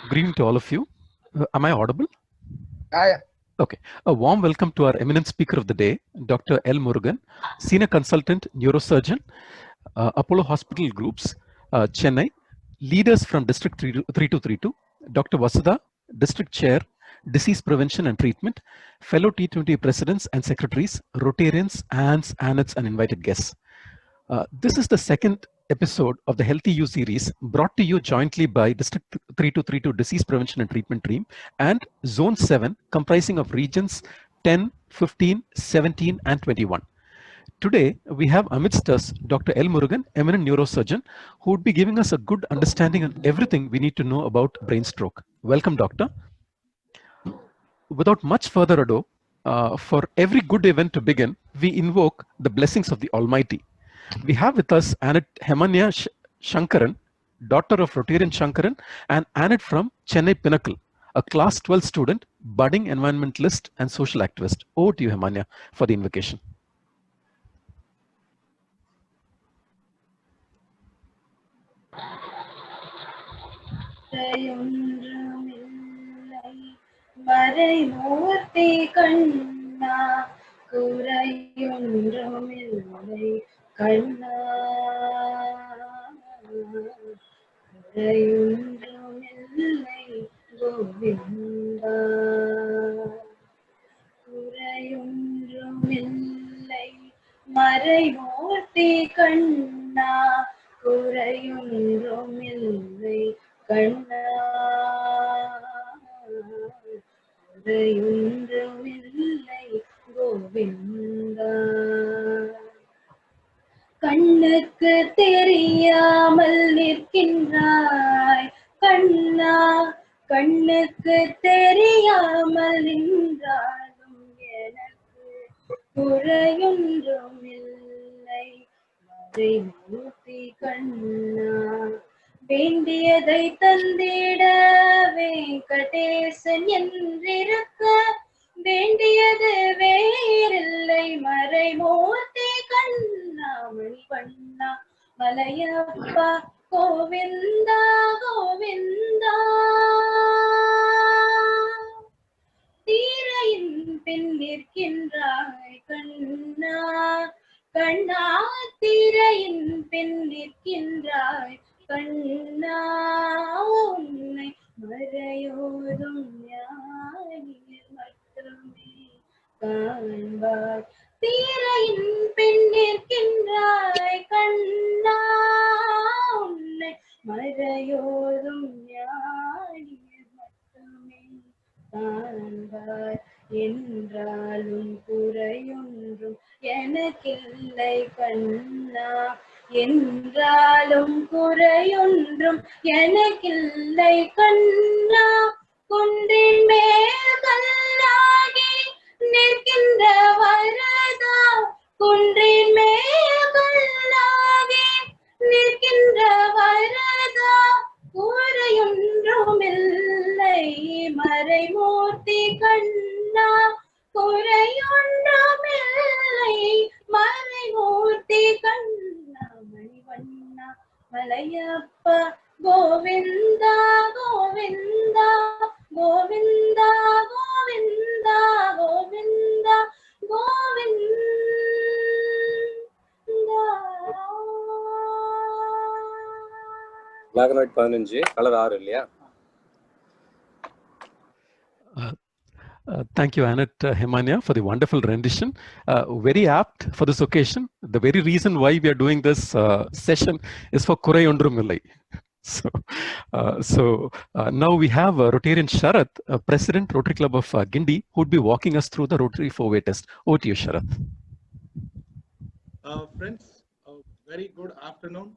Good evening to all of you. Am I audible? Yeah. Okay. A warm welcome to our eminent speaker of the day, Dr. L. Murugan, Senior Consultant, Neurosurgeon, Apollo Hospital Groups, Chennai, leaders from District 3232, Dr. Vasudha, District Chair, Disease Prevention and Treatment, fellow T20 presidents and secretaries, Rotarians, aunts, annets, and invited guests. This is the second episode of the Healthy You series brought to you jointly by District 3232 Disease Prevention and Treatment Team and Zone 7 comprising of regions 10, 15, 17 and 21. Today, we have amidst us Dr. L. Murugan, eminent neurosurgeon, who would be giving us a good understanding on everything we need to know about brain stroke. Welcome, doctor. Without much further ado, for every good event to begin, we invoke the blessings of the Almighty. We have with us Annette Hemanya Shankaran, daughter of Rotarian Shankaran, and Annette from Chennai Pinnacle, a class 12 student, budding environmentalist, and social activist. Over to you, Hemanya, for the invocation. மறைமூர்த்தி கண்ணா குறையொன்றுமில்லை கண்ணா குறையொன்றுமில்லை கோவிந்தா குறையொன்றுமில்லை மறைமூர்த்தி கண்ணா குறையொன்றுமில்லை கண்ணா குறையொன்றுமில்லை கோவிந்தா கண்ணுக்கு தெரியாமல் நிற்கின்றாய் கண்ணா கண்ணுக்கு தெரியாமல் நின்றாலும் எனக்கு குறையொன்றுமில்லை மறைமூர்த்தி கண்ணா வேண்டியதை தந்திட வெங்கடேசன் என்றிருக்க வேண்டியது வேறில்லை மறைமூர்த்தி கண்ணா மணிவண்ணா மலையப்பா கோவிந்தா கோவிந்தா தீரையின் பின் நிற்கின்றாய் கண்ணா கண்ணா தீரையின் பின் நிற்கின்றாய் கண்ணா உன்னை மறையோதும் ஞானியில் மட்டுமே காண்பாய் தீரையின் பின் நிற்கின்றாய் கண்ணா உன்னை மறையோதும் ஞானியில் மட்டுமே காண்பாய் என்றாலும் குறையொன்றும் எனக்கில்லை கண்ணா என்றாலும் குறையொன்றும் எனக்கில்லை கண்ணா குன்றின் மேல் கல்லாகி நிற்கின்ற வரதா குன்றின் மேல் கல்லாகி நிற்கின்ற வரதா குறையொன்றுமில்லை மறைமூர்த்தி கண்ணா குறையொன்றுமில்லை மறைமூர்த்தி கண்ணா மணிவண்ணா Malayappa Govinda Govinda Govinda Govinda Govinda Govinda Black and white 15 color 6 இல்லையா? Thank you, Annette Hemanya, for the wonderful rendition. Very apt for this occasion. The very reason why we are doing this session is for Kurai Ondrumillai. So now we have Rotarian Sharath, President, Rotary Club of Gindi, who would be walking us through the Rotary 4-way test. Over to you, Sharath. Friends, very good afternoon.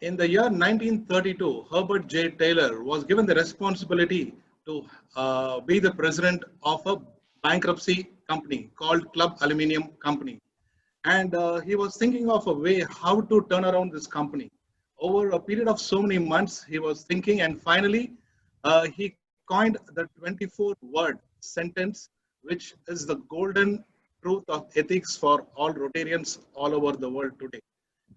In the year 1932, Herbert J. Taylor was given the responsibility to be the president of a bankruptcy company called Club Aluminium Company. And he was thinking of a way how to turn around this company. Over a period of so many months, he was thinking, and finally, he coined the 24-word sentence, which is the golden truth of ethics for all Rotarians all over the world today.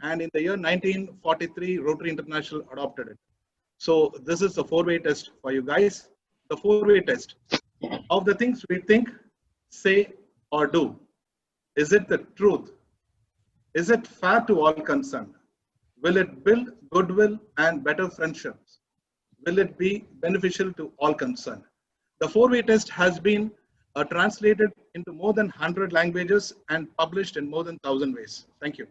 And in the year 1943, Rotary International adopted it. So this is a 4-way test for you guys. The 4-way test of the things we think, say, or do. Is it the truth? Is it fair to all concerned? Will it build goodwill and better friendships? Will it be beneficial to all concerned? The 4-way test has been translated into more than 100 languages and published in more than 1,000 ways. Thank you.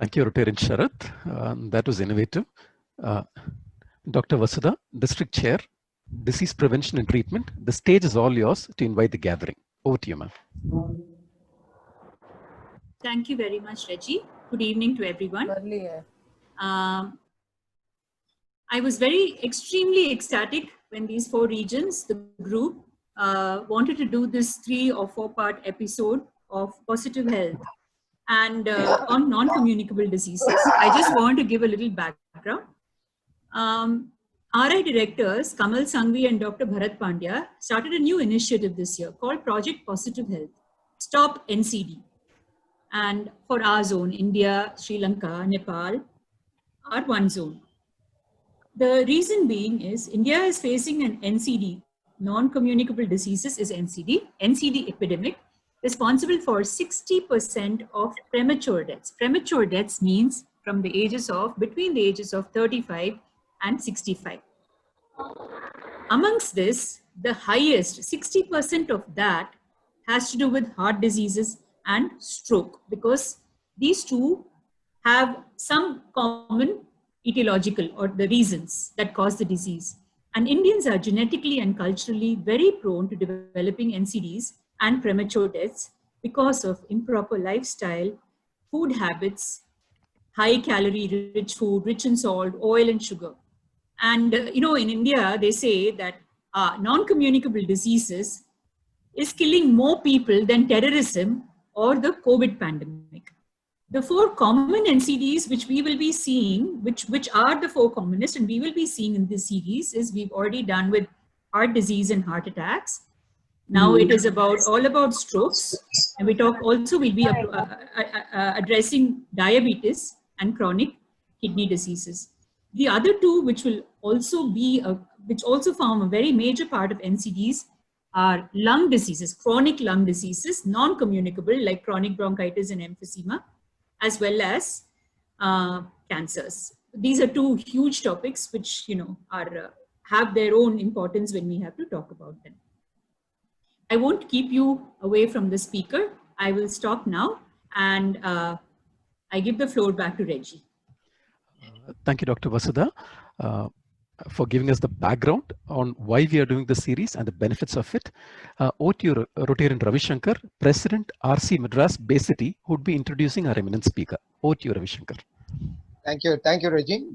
Thank you, Rotarian Sharath. That was innovative. Dr. Vasudha, District Chair, Disease Prevention and Treatment. The stage is all yours to invite the gathering. Over to you, ma'am. Thank you very much, Reggie. Good evening to everyone. I was extremely ecstatic when these 4 regions, the group, wanted to do this 3 or 4-part episode of Positive Health and on non-communicable diseases. I just want to give a little background. RI directors Kamal Sanghvi and Dr. Bharat Pandya started a new initiative this year called Project Positive Health, Stop NCD. And for our zone, India, Sri Lanka, Nepal are one zone. The reason being is India is facing an NCD, non-communicable diseases is NCD epidemic, responsible for 60% of premature deaths. Premature deaths means from the ages of, between the ages of 35 and 65. Amongst this, the highest, 60% of that has to do with heart diseases and stroke, because these two have some common etiological or the reasons that cause the disease. And Indians are genetically and culturally very prone to developing NCDs and premature deaths because of improper lifestyle, food habits, high calorie rich food, rich in salt, oil and sugar. And in India, they say that non-communicable diseases is killing more people than terrorism or the COVID pandemic. The 4 common NCDs which we will be seeing, which are the 4 commonest and we will be seeing in this series, is we've already done with heart disease and heart attacks. Now it is all about strokes, and we'll be addressing diabetes and chronic kidney diseases. The other 2, which will also be which also form a very major part of NCDs, are lung diseases, chronic lung diseases, non-communicable like chronic bronchitis and emphysema, as well as cancers. These are 2 huge topics which have their own importance when we have to talk about them. I won't keep you away from the speaker. I will stop now, and I give the floor back to Reggie. Thank you, Dr. Vasudha, for giving us the background on why we are doing this series and the benefits of it. Over to you, Rotarian Ravi Shankar, President, RC Madras Bay City, who would be introducing our eminent speaker. Over to you, Ravi Shankar. Thank you, Reggie.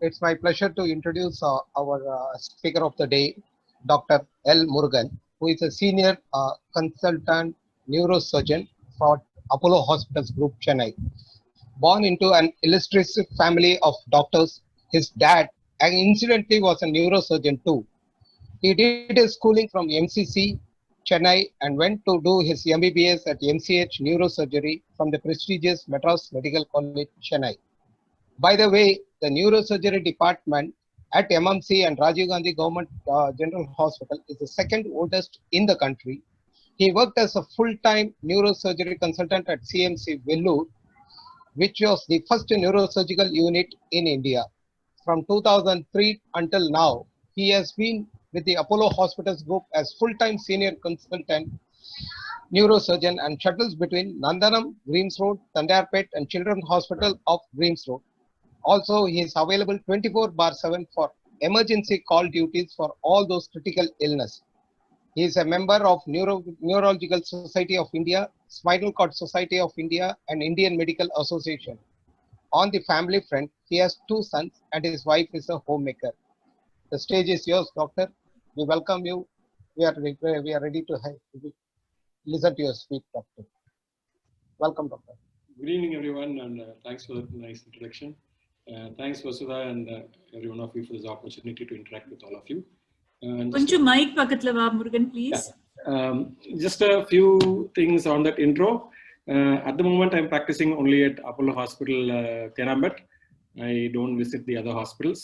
It's my pleasure to introduce our speaker of the day, Dr. L. Murugan, who is a senior consultant neurosurgeon for Apollo Hospitals Group, Chennai. Born into an illustrious family of doctors, his dad incidentally was a neurosurgeon too. He did his schooling from MCC, Chennai, and went to do his MBBS at MCH Neurosurgery from the prestigious Madras Medical College, Chennai. By the way, the neurosurgery department at MMC and Rajiv Gandhi Government General Hospital is the 2nd oldest in the country. He worked as a full-time neurosurgery consultant at CMC Vellore, which was the first neurosurgical unit in India. From 2003 until now, he has been with the Apollo Hospitals Group as full-time senior consultant neurosurgeon and shuttles between Nandanam, Greaves Road, Thandiarpet and Children's Hospital of Greaves Road. Also, he is available 24/7 for emergency call duties for all those critical illness. He is a member of Neurological Society of India, Spinal Cord Society of India and Indian Medical Association. On the family front, he has 2 sons and his wife is a homemaker. The stage is yours, doctor. We welcome you. We are ready to listen to your speech, doctor. Welcome, doctor. Good evening, everyone, and thanks for the nice introduction. Thanks, Vasudha, and every one of you for this opportunity to interact with all of you. Konchu mic pakatla Murugan, please. Yeah. Just a few things on that intro. At the moment, I'm practicing only at Apollo Hospital, Thenambat. I don't visit the other hospitals.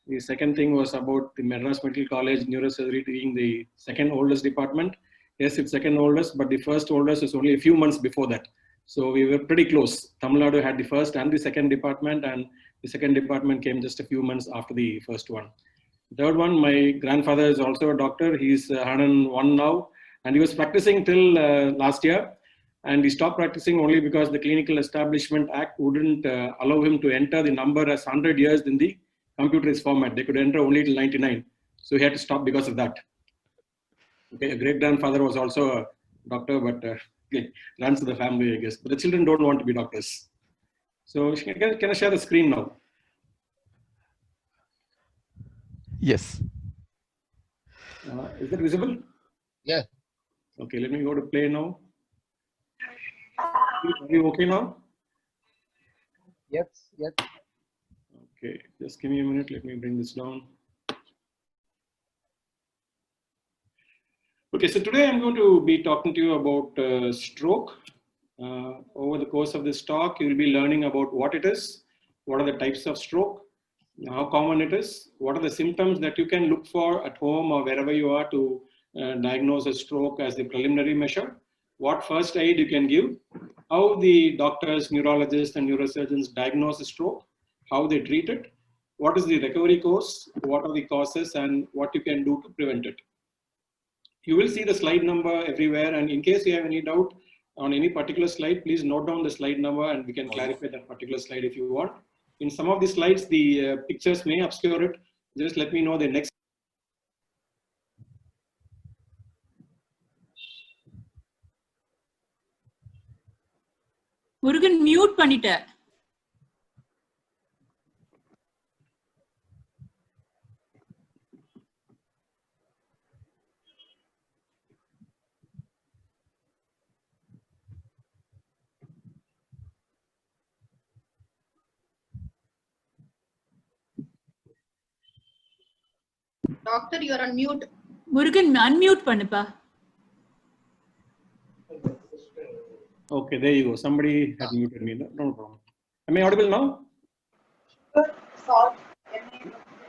The second thing was about the Madras Medical College neurosurgery being the second oldest department. Yes, it's second oldest, but the first oldest is only a few months before that. So we were pretty close. Tamil Nadu had the first and the second department, and the second department came just a few months after the first one. Third one, my grandfather is also a doctor. He's 101 now, and he was practicing till last year. And he stopped practicing only because the Clinical Establishment Act wouldn't allow him to enter the number as 100 years in the computerized format. They could enter only till 99. So he had to stop because of that. Okay, a great-grandfather was also a doctor, but runs the family, I guess. But the children don't want to be doctors. So can I share the screen now? Yes. Is that visible? Yeah. Okay, let me go to play now. Are you okay now? Yes, yes. Okay, just give me a minute. Let me bring this down. Okay, so today I'm going to be talking to you about stroke. Over the course of this talk, you will be learning about what it is, what are the types of stroke, how common it is, what are the symptoms that you can look for at home or wherever you are to diagnose a stroke as the preliminary measure, what first aid you can give, how the doctors, neurologists, and neurosurgeons diagnose a stroke, how they treat it, what is the recovery course, what are the causes, and what you can do to prevent it. You will see the slide number everywhere, and in case you have any doubt on any particular slide, please note down the slide number and we can clarify that particular slide if you want. In some of the slides, the pictures may obscure it. Just let me know the next. Murugan mute பண்ணிட்ட. Doctor, you're on mute. Murugan unmute பண்ணுப்பா. Okay, there you go. Somebody had muted me. No problem. Am I audible now?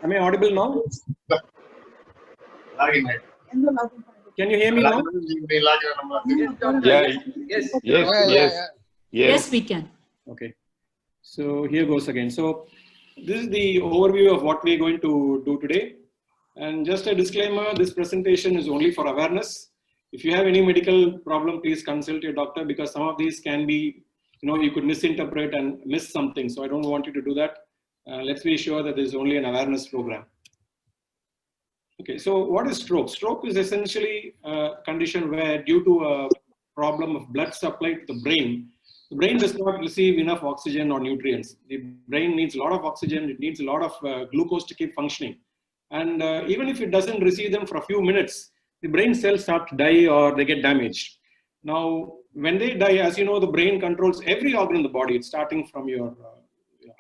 Am I audible now? Can you hear me now? Yes, we can. Okay. So here goes again. So this is the overview of what we're going to do today. And just a disclaimer, this presentation is only for awareness. If you have any medical problem, please consult your doctor because some of these can be, you could misinterpret and miss something. So I don't want you to do that. Let's be sure that this is only an awareness program. Okay, so what is stroke? Stroke is essentially a condition where due to a problem of blood supply to the brain does not receive enough oxygen or nutrients. The brain needs a lot of oxygen, it needs a lot of glucose to keep functioning. And even if it doesn't receive them for a few minutes, the brain cells start to die or they get damaged. Now, when they die, as you know, the brain controls every organ in the body. It's starting from your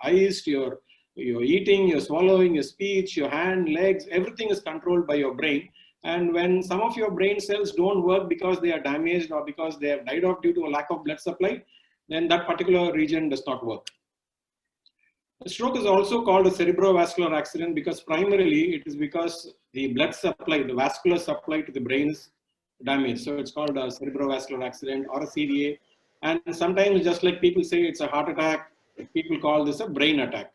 eyes to your eating, your swallowing, your speech, your hand, legs, everything is controlled by your brain. And when some of your brain cells don't work because they are damaged or because they have died off due to a lack of blood supply, then that particular region does not work. A stroke is also called a cerebrovascular accident because primarily it is because the blood supply, the vascular supply to the brain is damaged. So it's called a cerebrovascular accident or a CVA. And sometimes just like people say it's a heart attack, people call this a brain attack.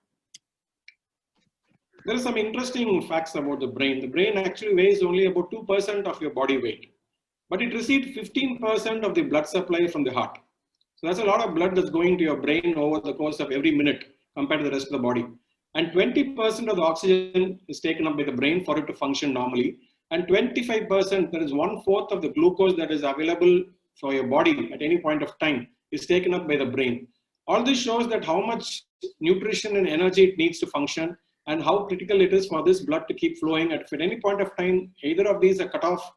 There are some interesting facts about the brain. The brain actually weighs only about 2% of your body weight, but it receives 15% of the blood supply from the heart. So that's a lot of blood that's going to your brain over the course of every minute compared to the rest of the body. And 20% of the oxygen is taken up by the brain for it to function normally. And 25%, that is 1/4 of the glucose that is available for your body at any point of time, is taken up by the brain. All this shows that how much nutrition and energy it needs to function and how critical it is for this blood to keep flowing. If at any point of time, either of these are cut off,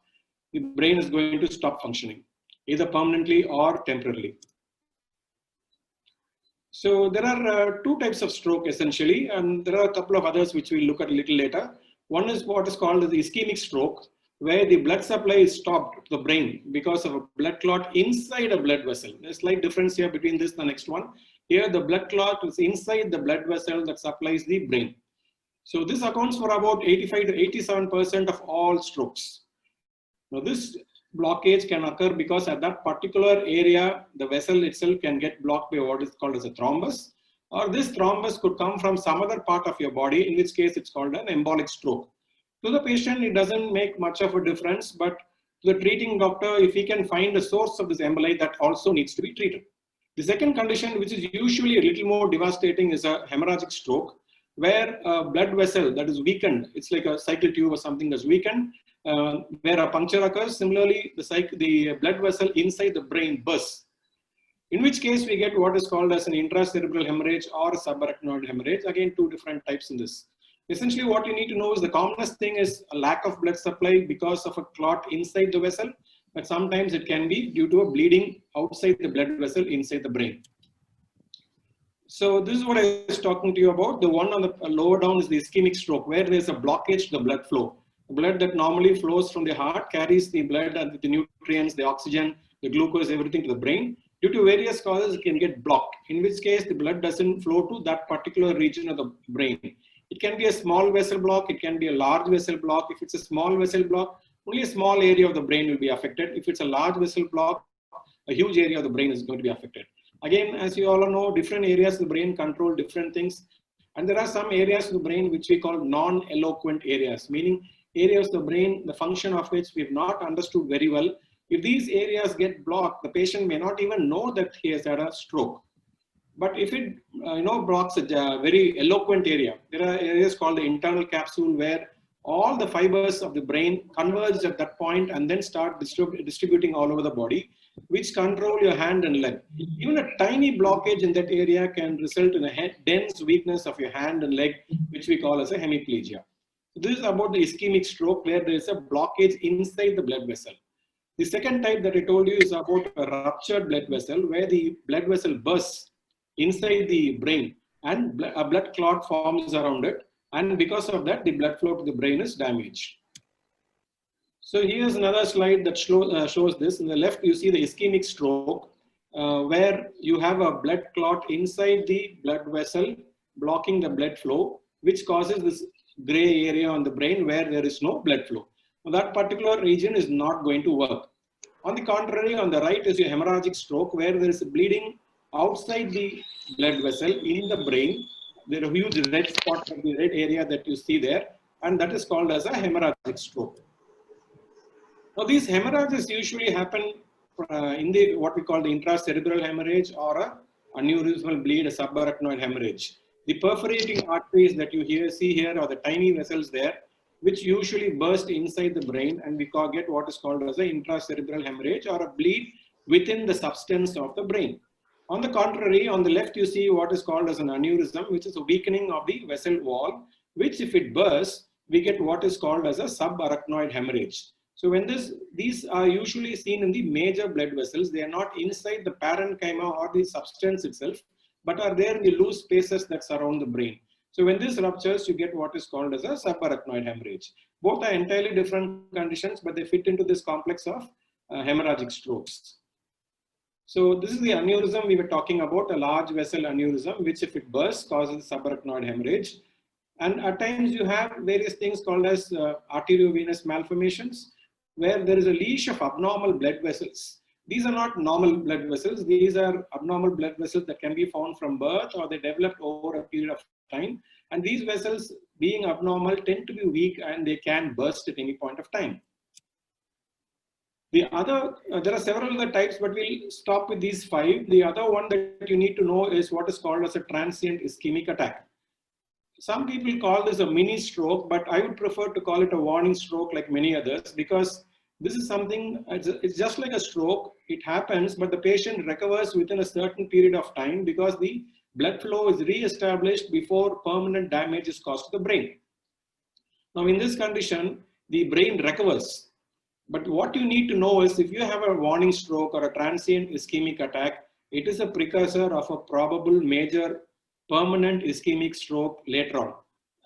the brain is going to stop functioning, either permanently or temporarily. So there are two types of stroke essentially, and there are a couple of others which we'll look at a little later. One is what is called the ischemic stroke, where the blood supply is stopped to the brain because of a blood clot inside a blood vessel. There's a slight difference here between this and the next one. Here the blood clot is inside the blood vessel that supplies the brain. So this accounts for about 85 to 87% of all strokes. Now this blockage can occur because at that particular area, the vessel itself can get blocked by what is called as a thrombus, or this thrombus could come from some other part of your body, in which case it's called an embolic stroke. To the patient, it doesn't make much of a difference, but to the treating doctor, if he can find the source of this emboli, that also needs to be treated. The second condition, which is usually a little more devastating, is a hemorrhagic stroke, where a blood vessel that is weakened, it's like a cycle tube or something that's weakened, where a puncture occurs. Similarly, the blood vessel inside the brain bursts, in which case we get what is called as an intracerebral hemorrhage or a subarachnoid hemorrhage. Again, two different types in this. Essentially, what you need to know is the commonest thing is a lack of blood supply because of a clot inside the vessel, but sometimes it can be due to a bleeding outside the blood vessel inside the brain. So this is what I was talking to you about. The one on the lower down is the ischemic stroke, where there's a blockage to the blood flow. The blood that normally flows from the heart carries the blood and the nutrients, the oxygen, the glucose, everything to the brain. Due to various causes, it can get blocked, in which case the blood doesn't flow to that particular region of the brain. It can be a small vessel block, it can be a large vessel block. If it's a small vessel block, only a small area of the brain will be affected. If it's a large vessel block, a huge area of the brain is going to be affected. Again, as you all know, different areas of the brain control different things. And there are some areas of the brain which we call non-eloquent areas, meaning areas of the brain, the function of which we have not understood very well. If these areas get blocked, the patient may not even know that he has had a stroke. But if it blocks a very eloquent area, there are areas called the internal capsule where all the fibers of the brain converge at that point and then start distributing all over the body, which control your hand and leg. Even a tiny blockage in that area can result in a dense weakness of your hand and leg, which we call as a hemiplegia. So this is about the ischemic stroke, where there is a blockage inside the blood vessel. The second type that I told you is about a ruptured blood vessel, where the blood vessel bursts inside the brain and a blood clot forms around it. And because of that, the blood flow to the brain is damaged. So here's another slide that shows this. In the left, you see the ischemic stroke, where you have a blood clot inside the blood vessel, blocking the blood flow, which causes this gray area on the brain where there is no blood flow. Now, that particular region is not going to work. On the contrary, on the right is your hemorrhagic stroke, where there is bleeding outside the blood vessel in the brain. There are huge red spots of the red area that you see there, and that is called as a hemorrhagic stroke. Now, these hemorrhages usually happen in the what we call the intracerebral hemorrhage or a aneurysmal bleed, a subarachnoid hemorrhage. The perforating arteries that you see here are the tiny vessels there, which usually burst inside the brain, and we get what is called as an intracerebral hemorrhage or a bleed within the substance of the brain. On the contrary, on the left, you see what is called as an aneurysm, which is a weakening of the vessel wall, which if it bursts, we get what is called as a subarachnoid hemorrhage. So when these are usually seen in the major blood vessels, they are not inside the parenchyma or the substance itself, but are there in the loose spaces that surround the brain. So when this ruptures, you get what is called as a subarachnoid hemorrhage. Both are entirely different conditions, but they fit into this complex of hemorrhagic strokes. So this is the aneurysm we were talking about, a large vessel aneurysm, which if it bursts causes subarachnoid hemorrhage. And at times you have various things called as arteriovenous malformations, where there is a leash of abnormal blood vessels. These are not normal blood vessels. These are abnormal blood vessels that can be found from birth, or they developed over a period of time. And these vessels, being abnormal, tend to be weak and they can burst at any point of time. There are several other types, but we'll stop with these 5. The other one that you need to know is what is called as a transient ischemic attack. Some people call this a mini stroke, but I would prefer to call it a warning stroke like many others, because this is something, it's just like a stroke. It happens, but the patient recovers within a certain period of time because the blood flow is re-established before permanent damage is caused to the brain. Now, in this condition, the brain recovers. But what you need to know is if you have a warning stroke or a transient ischemic attack, it is a precursor of a probable major permanent ischemic stroke later on.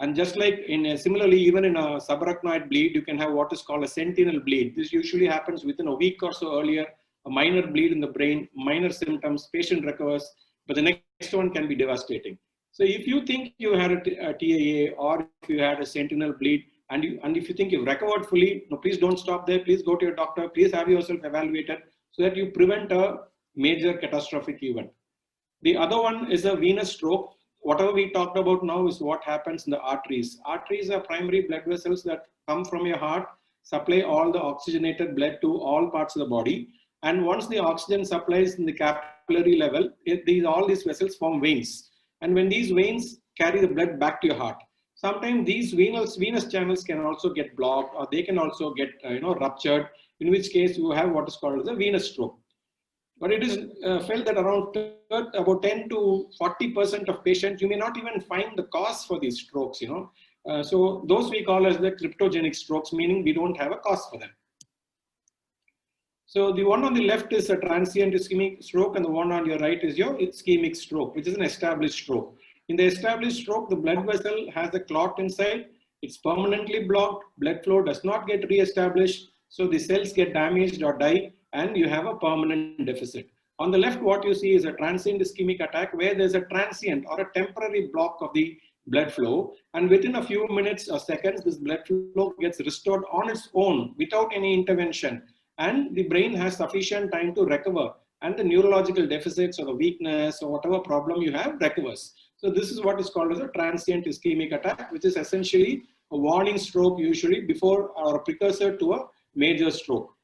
And just like similarly, even in a subarachnoid bleed, you can have what is called a sentinel bleed. This usually happens within a week or so earlier, a minor bleed in the brain, minor symptoms, patient recovers, but the next one can be devastating. So if you think you had a TIA or if you had a sentinel bleed and if you think you've recovered fully, no, please don't stop there. Please go to your doctor. Please have yourself evaluated so that you prevent a major catastrophic event. The other one is a venous stroke. Whatever we talked about now is what happens in the arteries. Arteries are primary blood vessels that come from your heart, supply all the oxygenated blood to all parts of the body. And once the oxygen supplies in the capillary level, all these vessels form veins. And when these veins carry the blood back to your heart, sometimes these venous channels can also get blocked, or they can also get ruptured, in which case you have what is called as a venous stroke. But it is felt that around about 10 to 40% of patients, you may not even find the cause for these strokes, so those we call as the cryptogenic strokes, meaning we don't have a cause for them. So the one on the left is a transient ischemic stroke, and the one on your right is your ischemic stroke, which is an established stroke. In the established stroke, the blood vessel has a clot inside. It's permanently blocked. Blood flow does not get re-established. So the cells get damaged or die, and you have a permanent deficit. On the left, what you see is a transient ischemic attack where there's a transient or a temporary block of the blood flow. And within a few minutes or seconds, this blood flow gets restored on its own without any intervention. And the brain has sufficient time to recover, and the neurological deficits or the weakness or whatever problem you have recovers. So this is what is called as a transient ischemic attack, which is essentially a warning stroke usually before or a precursor to a major stroke.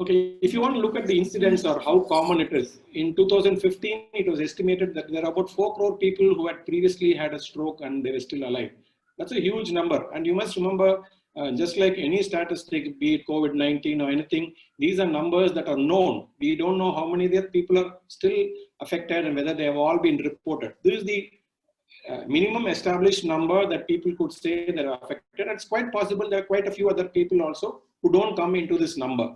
Okay, if you want to look at the incidence or how common it is, in 2015, it was estimated that there are about 4 crore people who had previously had a stroke and they were still alive. That's a huge number. And you must remember, just like any statistic, be it COVID-19 or anything, these are numbers that are known. We don't know how many people are still affected and whether they have all been reported. This is the minimum established number that people could say that are affected. It's quite possible there are quite a few other people also who don't come into this number.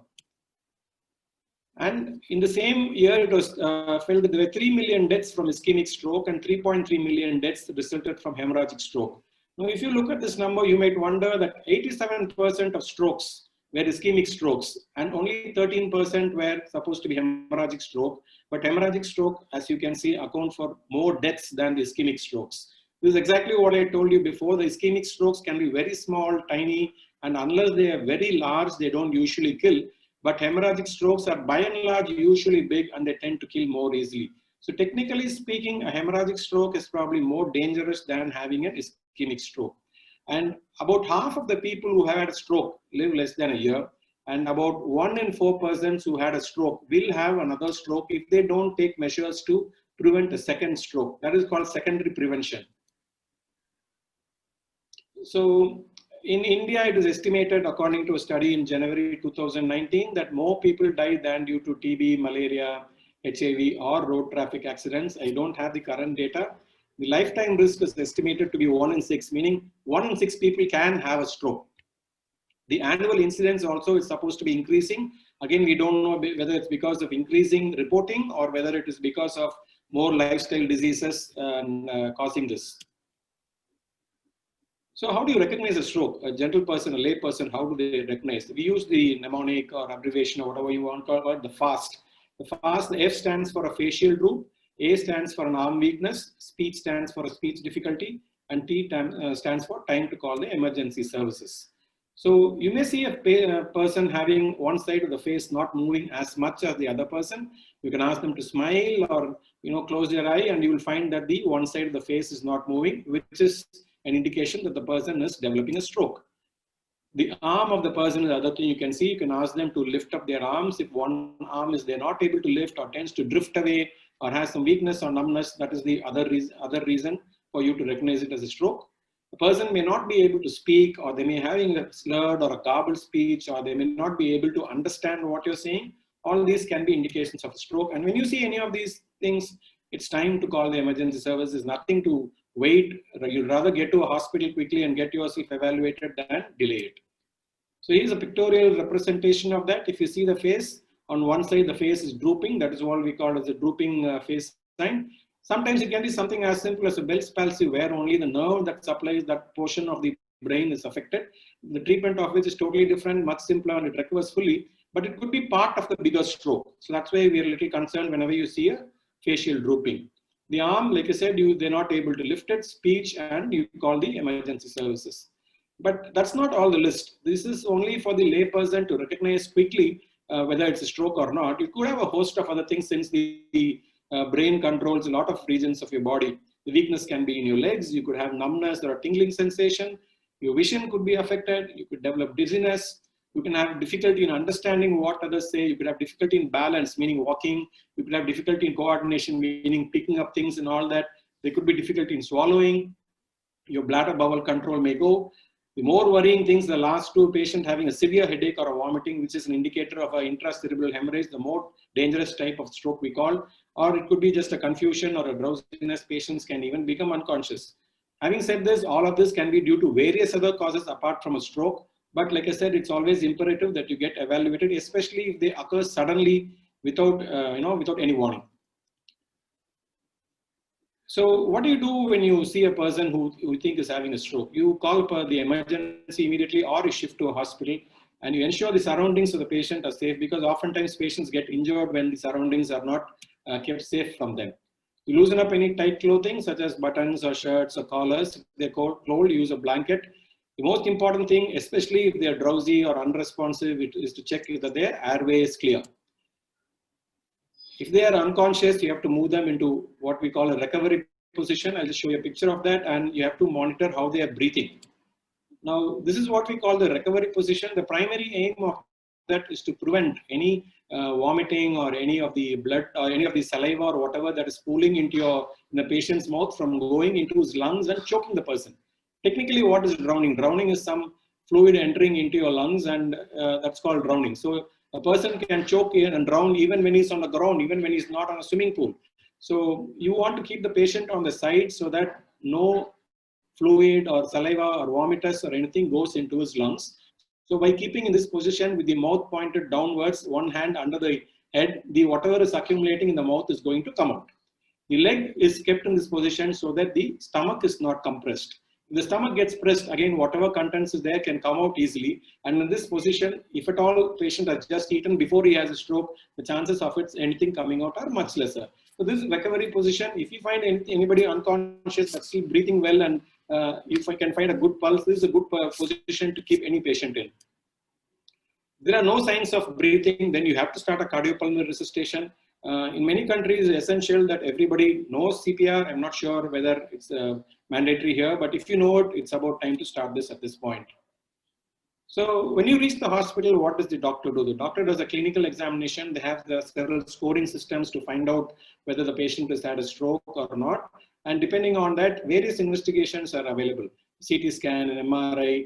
And in the same year, it was felt that there were 3 million deaths from ischemic stroke and 3.3 million deaths resulted from hemorrhagic stroke. Now, if you look at this number, you might wonder that 87% of strokes were ischemic strokes and only 13% were supposed to be hemorrhagic stroke. But hemorrhagic stroke, as you can see, accounts for more deaths than the ischemic strokes. This is exactly what I told you before. The ischemic strokes can be very small, tiny, and unless they are very large, they don't usually kill. But hemorrhagic strokes are by and large usually big and they tend to kill more easily. So technically speaking, a hemorrhagic stroke is probably more dangerous than having an ischemic stroke. And about half of the people who have had a stroke live less than a year. And about 1 in 4 persons who had a stroke will have another stroke if they don't take measures to prevent a second stroke. That is called secondary prevention. So in India, it is estimated, according to a study in January 2019, that more people die than due to TB, malaria, HIV, or road traffic accidents. I don't have the current data. The lifetime risk is estimated to be 1 in 6, meaning 1 in 6 people can have a stroke. The annual incidence also is supposed to be increasing. Again, we don't know whether it's because of increasing reporting or whether it is because of more lifestyle diseases causing this. So how do you recognize a stroke? A general person, a lay person, how do they recognize? We use the mnemonic or abbreviation or whatever you want to call it, the FAST. The FAST, the F stands for a facial droop, A stands for an arm weakness, speech stands for a speech difficulty, and T stands for time to call the emergency services. So you may see a person having one side of the face not moving as much as the other person. You can ask them to smile or close their eye, and you will find that the one side of the face is not moving, which is an indication that the person is developing a stroke. The arm of the person is the other thing you can see. You can ask them to lift up their arms. If one arm is they're not able to lift or tends to drift away or has some weakness or numbness, that is the other reason for you to recognize it as a stroke. The person may not be able to speak, or they may be having a slurred or a garbled speech, or they may not be able to understand what you're saying. All these can be indications of a stroke. And when you see any of these things, it's time to call the emergency service. There's nothing to wait. You'd rather get to a hospital quickly and get yourself evaluated than delay it. So here's a pictorial representation of that. If you see the face, on one side the face is drooping. That is what we call as a drooping face sign. Sometimes it can be something as simple as a Bell's palsy, where only the nerve that supplies that portion of the brain is affected. The treatment of which is totally different, much simpler, and it recovers fully. But it could be part of the bigger stroke. So that's why we are a little concerned whenever you see a facial drooping. The arm, like I said, they're not able to lift it, speech, and you call the emergency services. But that's not all the list. This is only for the layperson to recognize quickly whether it's a stroke or not. You could have a host of other things since the brain controls a lot of regions of your body. The weakness can be in your legs. You could have numbness or a tingling sensation. Your vision could be affected. You could develop dizziness. You can have difficulty in understanding what others say. You could have difficulty in balance, meaning walking. You could have difficulty in coordination, meaning picking up things and all that. There could be difficulty in swallowing. Your bladder bowel control may go. The more worrying things, the last two, patient having a severe headache or a vomiting, which is an indicator of an intracerebral hemorrhage, the more dangerous type of stroke we call, or it could be just a confusion or a drowsiness. Patients can even become unconscious. Having said this, all of this can be due to various other causes apart from a stroke. But like I said, it's always imperative that you get evaluated, especially if they occur suddenly without, without any warning. So what do you do when you see a person who you think is having a stroke? You call for the emergency immediately, or you shift to a hospital, and you ensure the surroundings of the patient are safe, because oftentimes patients get injured when the surroundings are not kept safe from them. You loosen up any tight clothing such as buttons or shirts or collars. If they're cold, use a blanket. The most important thing, especially if they're drowsy or unresponsive, is to check whether their airway is clear. If they are unconscious, you have to move them into what we call a recovery position. I'll just show you a picture of that, and you have to monitor how they are breathing. Now, this is what we call the recovery position. The primary aim of that is to prevent any vomiting or any of the blood or any of the saliva or whatever that is pooling into the patient's mouth from going into his lungs and choking the person. Technically, what is drowning? Drowning is some fluid entering into your lungs, and that's called drowning. So a person can choke and drown even when he's on the ground, even when he's not on a swimming pool. So you want to keep the patient on the side so that no fluid or saliva or vomitus or anything goes into his lungs. So by keeping in this position with the mouth pointed downwards, one hand under the head, whatever is accumulating in the mouth is going to come out. The leg is kept in this position so that the stomach is not compressed. If the stomach gets pressed, again, whatever contents is there can come out easily. And in this position, if at all patient has just eaten before he has a stroke, the chances of anything coming out are much lesser. So this recovery position, if you find anybody unconscious but still breathing well, and if I can find a good pulse, this is a good position to keep any patient in. There are no signs of breathing, then you have to start a cardiopulmonary resuscitation. In many countries, it's essential that everybody knows CPR. I'm not sure whether it's mandatory here, but if you know it, it's about time to start this at this point. So when you reach the hospital, what does the doctor do? The doctor does a clinical examination. They have the several scoring systems to find out whether the patient has had a stroke or not. And depending on that, various investigations are available. CT scan, an MRI,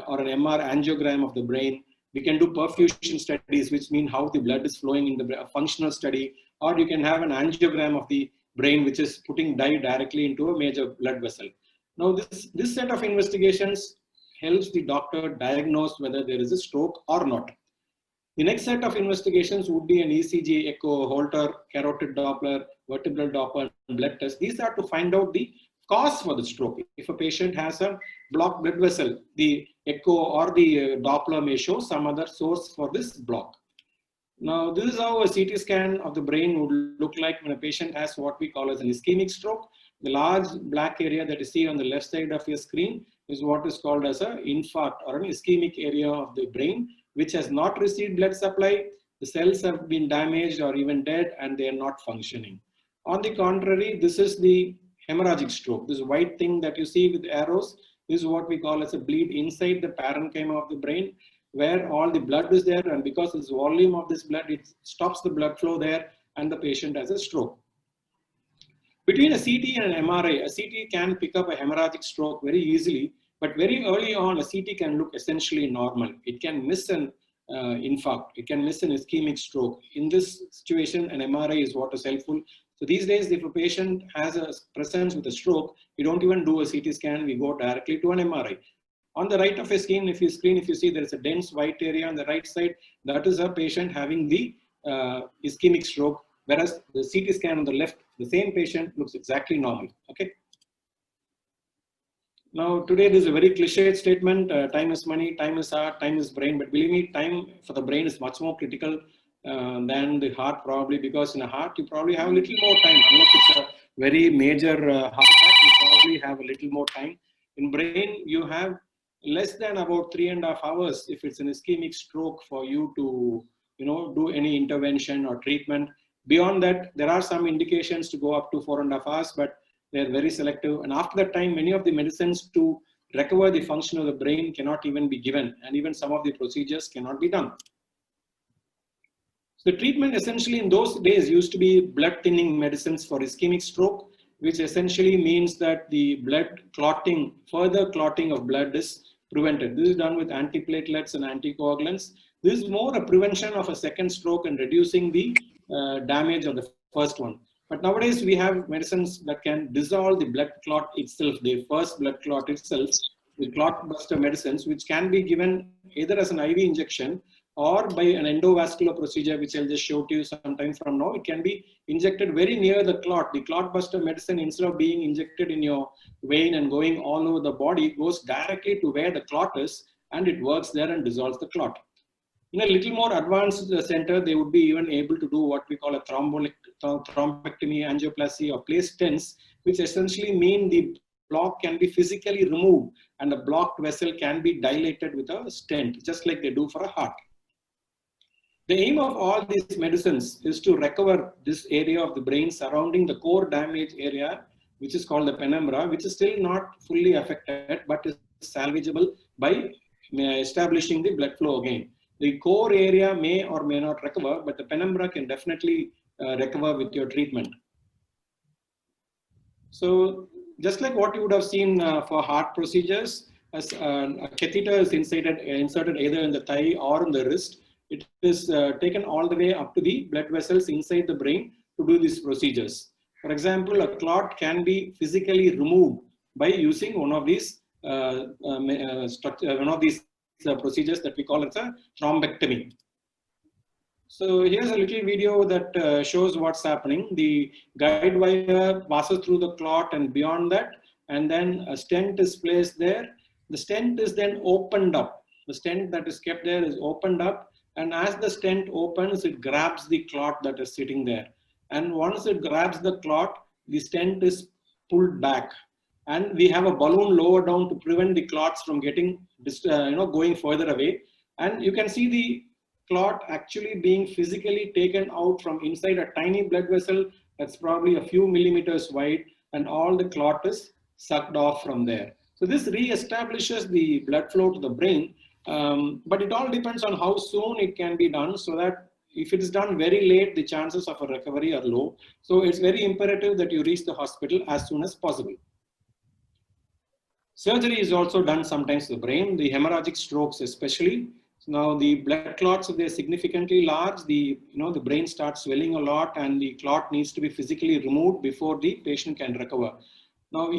or an MR angiogram of the brain. We can do perfusion studies, which mean how the blood is flowing in the functional study, or you can have an angiogram of the brain, which is putting dye directly into a major blood vessel. Now, this set of investigations helps the doctor diagnose whether there is a stroke or not. The next set of investigations would be an ECG, echo, Holter, carotid Doppler, vertebral Doppler, and blood test. These are to find out the cause for the stroke. If a patient has a blocked blood vessel, the echo or the Doppler may show some other source for this block. Now, this is how a CT scan of the brain would look like when a patient has what we call as an ischemic stroke. The large black area that you see on the left side of your screen is what is called as an infarct or an ischemic area of the brain, which has not received blood supply. The cells have been damaged or even dead, and they are not functioning. On the contrary, this is the hemorrhagic stroke. This white thing that you see with arrows, this is what we call as a bleed inside the parenchyma of the brain, where all the blood is there, and because this volume of this blood, it stops the blood flow there, and the patient has a stroke. Between a CT and an MRI, a CT can pick up a hemorrhagic stroke very easily, but very early on, a CT can look essentially normal. It can miss an infarct. It can miss an ischemic stroke. In this situation, an MRI is what is helpful. So these days, if a patient has a presence with a stroke, we don't even do a CT scan. We go directly to an MRI. On the right of your screen, if you see there is a dense white area on the right side, that is a patient having the ischemic stroke, whereas the CT scan on the left, the same patient looks exactly normal. Okay. Now, today this is a very cliched statement, time is money, time is heart, time is brain, but believe me, time for the brain is much more critical than the heart probably, because in a heart, you probably have a little more time, unless it's a very major heart attack, you probably have a little more time. In brain, you have less than about 3.5 hours if it's an ischemic stroke for you to, do any intervention or treatment. Beyond that, there are some indications to go up to 4.5 hours, but they're very selective. And after that time, many of the medicines to recover the function of the brain cannot even be given, and even some of the procedures cannot be done. So the treatment essentially in those days used to be blood thinning medicines for ischemic stroke, which essentially means that the blood clotting, further clotting of blood is prevented. This is done with antiplatelets and anticoagulants. This is more a prevention of a second stroke and reducing the damage of the first one. But nowadays we have medicines that can dissolve the blood clot itself, the first blood clot itself, the clot buster medicines, which can be given either as an IV injection or by an endovascular procedure, which I'll just show to you sometime from now. It can be injected very near the clot. The clot buster medicine, instead of being injected in your vein and going all over the body, goes directly to where the clot is, and it works there and dissolves the clot. In a little more advanced center, they would be even able to do what we call a thrombectomy, angioplasty, or place stents, which essentially mean the block can be physically removed and the blocked vessel can be dilated with a stent, just like they do for a heart. The aim of all these medicines is to recover this area of the brain surrounding the core damage area, which is called the penumbra, which is still not fully affected, but is salvageable by establishing the blood flow again. The core area may or may not recover, but the penumbra can definitely recover with your treatment. So just like what you would have seen for heart procedures, as a catheter is inserted either in the thigh or in the wrist. It is taken all the way up to the blood vessels inside the brain to do these procedures. For example, a clot can be physically removed by using one of these procedures that we call as a thrombectomy. So here's a little video that shows what's happening. The guide wire passes through the clot and beyond that, and then a stent is placed there. The stent is then opened up. The stent that is kept there is opened up. And as the stent opens, it grabs the clot that is sitting there. And once it grabs the clot, the stent is pulled back. And we have a balloon lower down to prevent the clots from getting, going further away. And you can see the clot actually being physically taken out from inside a tiny blood vessel that's probably a few millimeters wide, and all the clot is sucked off from there. So this re-establishes the blood flow to the brain. But it all depends on how soon it can be done, so that if it is done very late, the chances of a recovery are low. So it's very imperative that you reach the hospital as soon as possible. Surgery is also done sometimes to the brain, the hemorrhagic strokes especially. So now the blood clots, if they're significantly large, the brain starts swelling a lot, and the clot needs to be physically removed before the patient can recover. Now,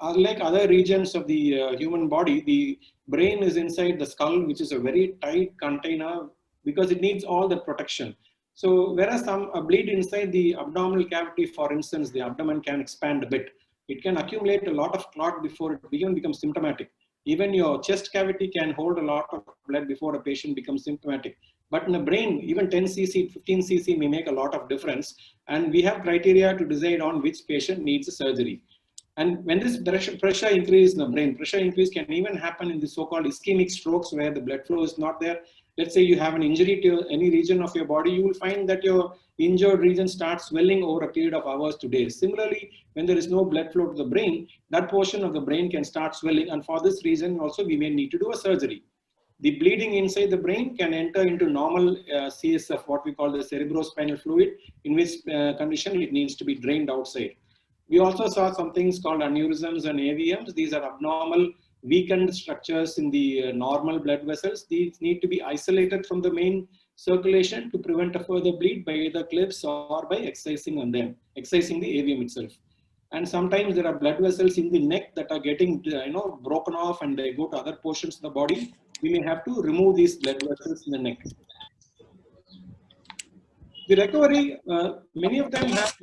unlike other regions of the human body, the brain is inside the skull, which is a very tight container because it needs all the protection. So whereas a bleed inside the abdominal cavity, for instance, the abdomen can expand a bit. It can accumulate a lot of clot before it even becomes symptomatic. Even your chest cavity can hold a lot of blood before a patient becomes symptomatic. But in the brain, even 10 cc, 15 cc may make a lot of difference. And we have criteria to decide on which patient needs a surgery. And when this pressure increase in the brain, pressure increase can even happen in the so-called ischemic strokes where the blood flow is not there. Let's say you have an injury to any region of your body, you will find that your injured region starts swelling over a period of hours to days. Similarly, when there is no blood flow to the brain, that portion of the brain can start swelling. And for this reason also, we may need to do a surgery. The bleeding inside the brain can enter into normal CSF, what we call the cerebrospinal fluid, in which condition it needs to be drained outside. We also saw some things called aneurysms and AVMs. These are abnormal, weakened structures in the normal blood vessels. These need to be isolated from the main circulation to prevent a further bleed by either clips or by excising on them, excising the AVM itself. And sometimes there are blood vessels in the neck that are getting broken off and they go to other portions of the body. We may have to remove these blood vessels in the neck. The recovery, many of them have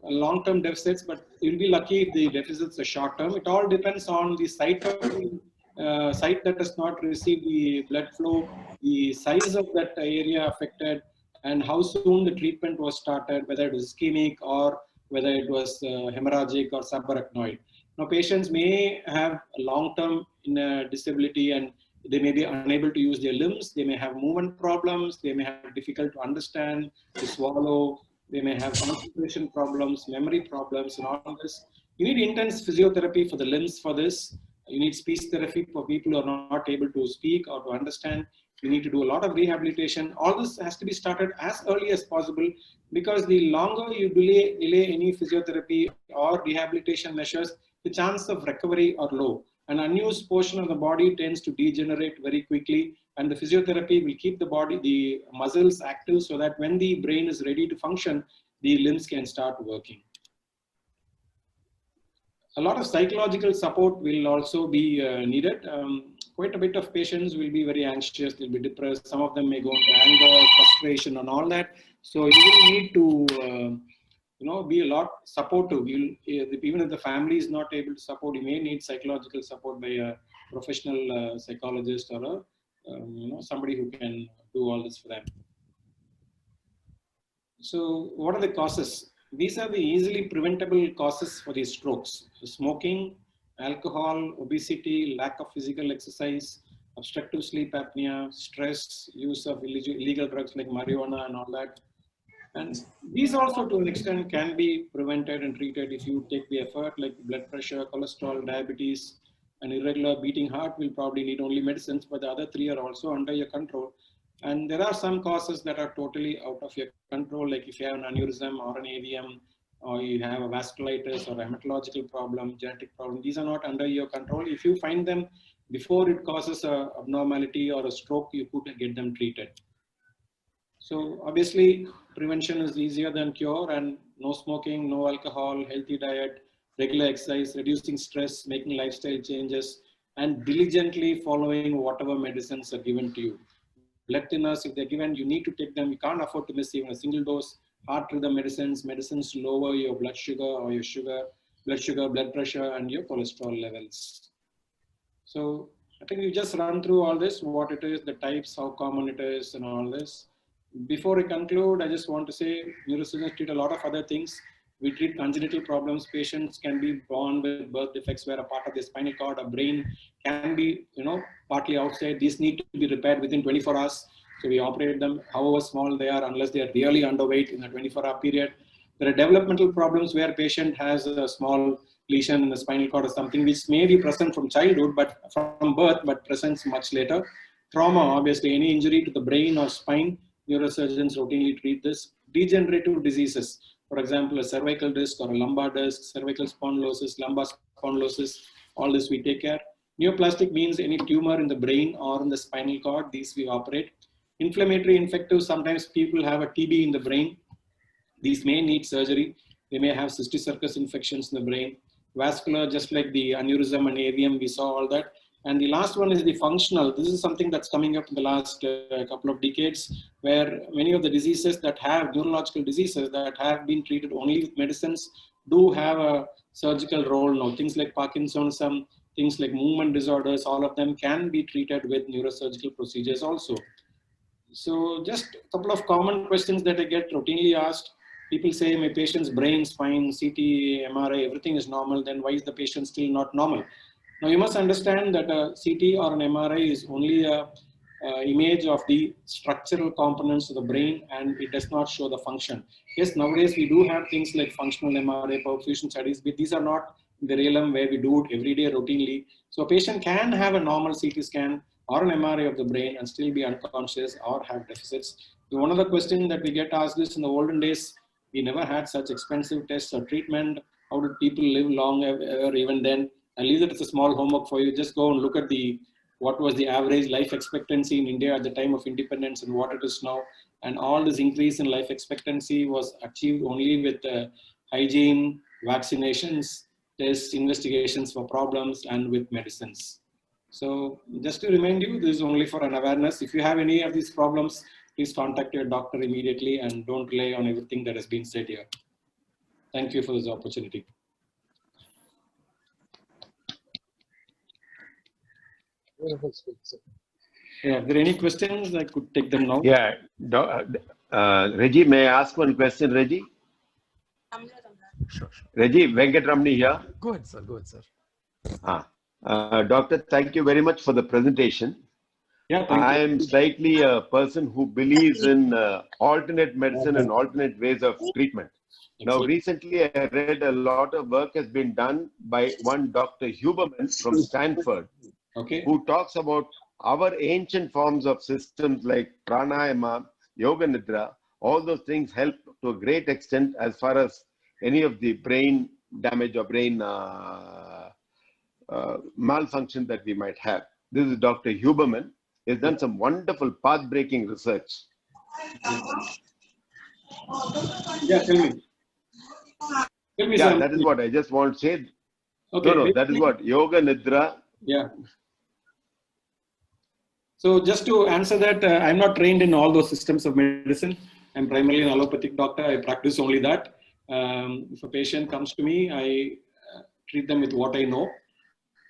long-term deficits, but you'll be lucky if the deficits are short-term. It all depends on the site of the site that does not receive the blood flow, the size of that area affected, and how soon the treatment was started, whether it was ischemic or whether it was hemorrhagic or subarachnoid. Now, patients may have long-term disability and they may be unable to use their limbs. They may have movement problems. They may have difficult to understand, to swallow. They may have concentration problems, memory problems, and all this. You need intense physiotherapy for the limbs for this. You need speech therapy for people who are not able to speak or to understand. You need to do a lot of rehabilitation. All this has to be started as early as possible, because the longer you delay any physiotherapy or rehabilitation measures, the chance of recovery are low. An unused portion of the body tends to degenerate very quickly, and the physiotherapy will keep the body, the muscles active, so that when the brain is ready to function, the limbs can start working. A lot of psychological support will also be needed. Quite a bit of patients will be very anxious, they'll be depressed. Some of them may go into anger, frustration, and all that. So you will need to be a lot supportive. Even if the family is not able to support, you may need psychological support by a professional psychologist or somebody who can do all this for them. So what are the causes? These are the easily preventable causes for these strokes: smoking, alcohol, obesity, lack of physical exercise, obstructive sleep apnea, stress, use of illegal drugs like marijuana and all that. And these also, to an extent, can be prevented and treated if you take the effort, like blood pressure, cholesterol, diabetes, and irregular beating heart will probably need only medicines, but the other three are also under your control. And there are some causes that are totally out of your control, like if you have an aneurysm or an AVM, or you have a vasculitis or a hematological problem, genetic problem. These are not under your control. If you find them before it causes an abnormality or a stroke, you could get them treated. So obviously, prevention is easier than cure, and no smoking, no alcohol, healthy diet, regular exercise, reducing stress, making lifestyle changes, and diligently following whatever medicines are given to you. Blood thinners, if they're given, you need to take them. You can't afford to miss even a single dose. Heart rhythm medicines to lower your blood sugar or your blood pressure, and your cholesterol levels. So I think we just run through all this, what it is, the types, how common it is, and all this. Before I conclude, I just want to say neurosurgeons treat a lot of other things. We treat congenital problems. Patients can be born with birth defects where a part of the spinal cord or brain can be, partly outside. These need to be repaired within 24 hours. So we operate them, however small they are, unless they are really underweight in a 24-hour period. There are developmental problems where a patient has a small lesion in the spinal cord or something which may be present from childhood, but from birth, but presents much later. Trauma, obviously, any injury to the brain or spine, neurosurgeons routinely treat this. Degenerative diseases, for example, a cervical disc or a lumbar disc, cervical spondylosis, lumbar spondylosis, all this we take care. Neoplastic means any tumor in the brain or in the spinal cord, these we operate. Inflammatory, infective, sometimes people have a TB in the brain. These may need surgery. They may have cysticercus infections in the brain. Vascular, just like the aneurysm and AVM, we saw all that. And the last one is the functional. This is something that's coming up in the last couple of decades, where many of the diseases that have, neurological diseases that have been treated only with medicines, do have a surgical role now. Things like Parkinsonism, things like movement disorders, all of them can be treated with neurosurgical procedures also. So just a couple of common questions that I get routinely asked. People say, my patient's brain, spine, CT, MRI, everything is normal. Then why is the patient still not normal? Now you must understand that a CT or an MRI is only a image of the structural components of the brain, and it does not show the function. Yes, nowadays we do have things like functional MRI, perfusion studies, but these are not in the realm where we do it every day routinely. So a patient can have a normal CT scan or an MRI of the brain and still be unconscious or have deficits. So one of the questions that we get asked is, in the olden days, we never had such expensive tests or treatment. How did people live long ever even then? I'll leave that as a small homework for you. Just go and look at what was the average life expectancy in India at the time of independence and what it is now. And all this increase in life expectancy was achieved only with hygiene, vaccinations, tests, investigations for problems, and with medicines. So just to remind you, this is only for an awareness. If you have any of these problems, please contact your doctor immediately and don't rely on everything that has been said here. Thank you for this opportunity. Yeah, if there are any questions, I could take them now. Yeah, Reggie, may I ask one question, Reggie? Sure, sure. Reggie, Venkatramani here. Go ahead, sir. Go ahead, sir. Doctor, thank you very much for the presentation. Yeah, thank I you. am slightly a person who believes in alternate medicine and alternate ways of treatment. Now, Excellent. recently I read a lot of work has been done by one Dr. Huberman from Stanford, Okay. who talks about our ancient forms of systems like pranayama, yoga nidra. All those things help to a great extent as far as any of the brain damage or brain malfunction that we might have. This is Dr. Huberman. He has done some wonderful path-breaking research. Yeah, tell me. Tell me, Yeah, sir. that is what I just want to say. Okay. No, that is what yoga nidra. Yeah. So just to answer that, I'm not trained in all those systems of medicine. I'm primarily an allopathic doctor. I practice only that. If a patient comes to me, I treat them with what I know.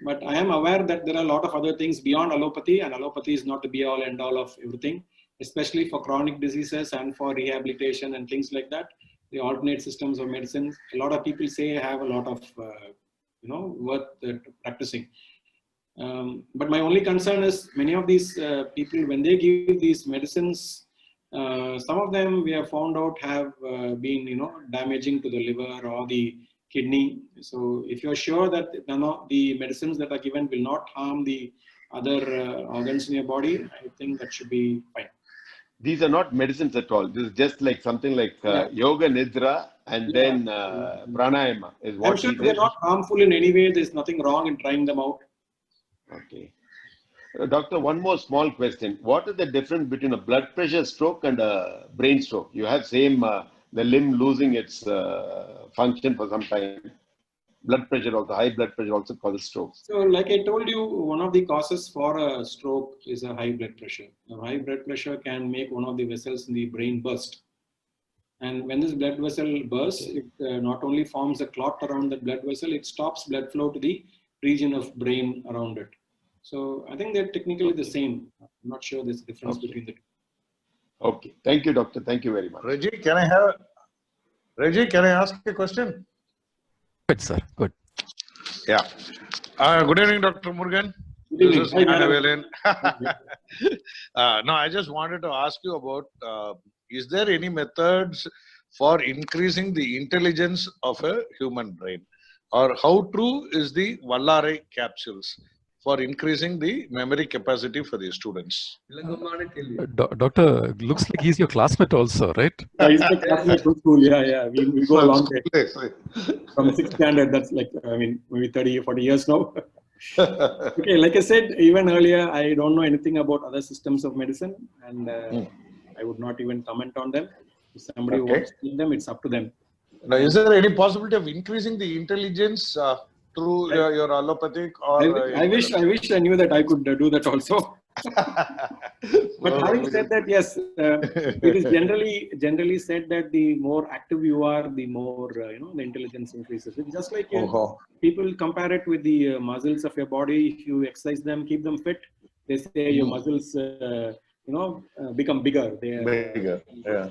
But I am aware that there are a lot of other things beyond allopathy, and allopathy is not the be all end all of everything, especially for chronic diseases and for rehabilitation and things like that. The alternate systems of medicine, a lot of people say have a lot of, worth practicing. But my only concern is many of these people, when they give these medicines, some of them we have found out have been, damaging to the liver or the kidney. So if you're sure that none of the medicines that are given will not harm the other organs in your body, I think that should be fine. These are not medicines at all. This is just like something like yoga nidra and then pranayama is what I'm sure he they're did. not harmful in any way. There's nothing wrong in trying them out. Okay. Doctor, one more small question. What is the difference between a blood pressure stroke and a brain stroke? You have same, the limb losing its function for some time. Blood pressure also, high blood pressure also causes strokes. So like I told you, one of the causes for a stroke is a high blood pressure. Now, high blood pressure can make one of the vessels in the brain burst. And when this blood vessel bursts, it not only forms a clot around the blood vessel, it stops blood flow to the region of brain around it. So I think they're technically the same. I'm not sure there's a difference between the two. Okay. Thank you, doctor. Thank you very much. Reggie, can I ask a question? Good, sir. Good. Yeah. Good evening, Dr. Murugan. Good evening. This is Hi, madam. No, I just wanted to ask you about, is there any methods for increasing the intelligence of a human brain? Or how true is the Vallare capsules for increasing the memory capacity for the students? Doctor, looks like he's your classmate also, right? Yeah, he's my classmate from school. Yeah. We go a long way. From 6th standard, that's like, maybe 30 or 40 years now. Okay, like I said, even earlier, I don't know anything about other systems of medicine, and I would not even comment on them. If somebody wants to see them, it's up to them. Now, is there any possibility of increasing the intelligence through your allopathic or? I wish I knew that I could do that also. But having said that, yes, it is generally said that the more active you are, the more the intelligence increases. It's just like people compare it with the muscles of your body. If you exercise them, keep them fit, they say your muscles become bigger. They are bigger. Yeah.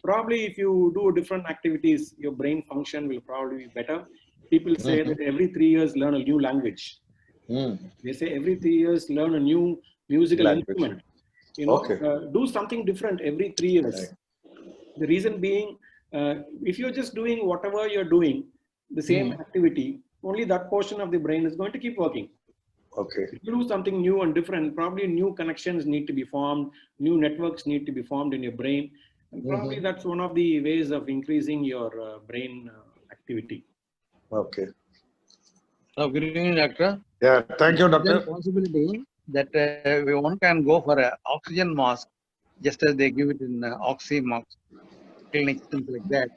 Probably if you do different activities, your brain function will probably be better. People say that every 3 years learn a new language. They say every 3 years learn a new musical instrument. Do something different every 3 years. Right. The reason being, if you're just doing whatever you're doing, the same activity, only that portion of the brain is going to keep working. Okay. If you do something new and different, probably new connections need to be formed, new networks need to be formed in your brain. And probably that's one of the ways of increasing your brain activity. Okay. Good evening, doctor. Yeah, thank you, doctor. Is there a possibility that one can go for an oxygen mask, just as they give it in oxy mask clinics, things like that?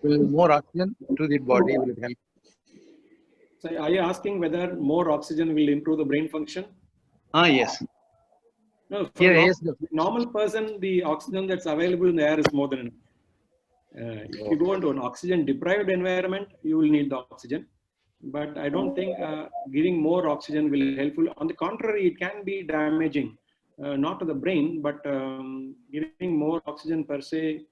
Will more oxygen to the body will it help? So are you asking whether more oxygen will improve the brain function? Yes. No, for yes, normal person, the oxygen that's available in the air is more than enough. If you go into an oxygen deprived environment, you will need the oxygen. But I don't think giving more oxygen will be helpful. On the contrary, it can be damaging, not to the brain, but giving more oxygen per se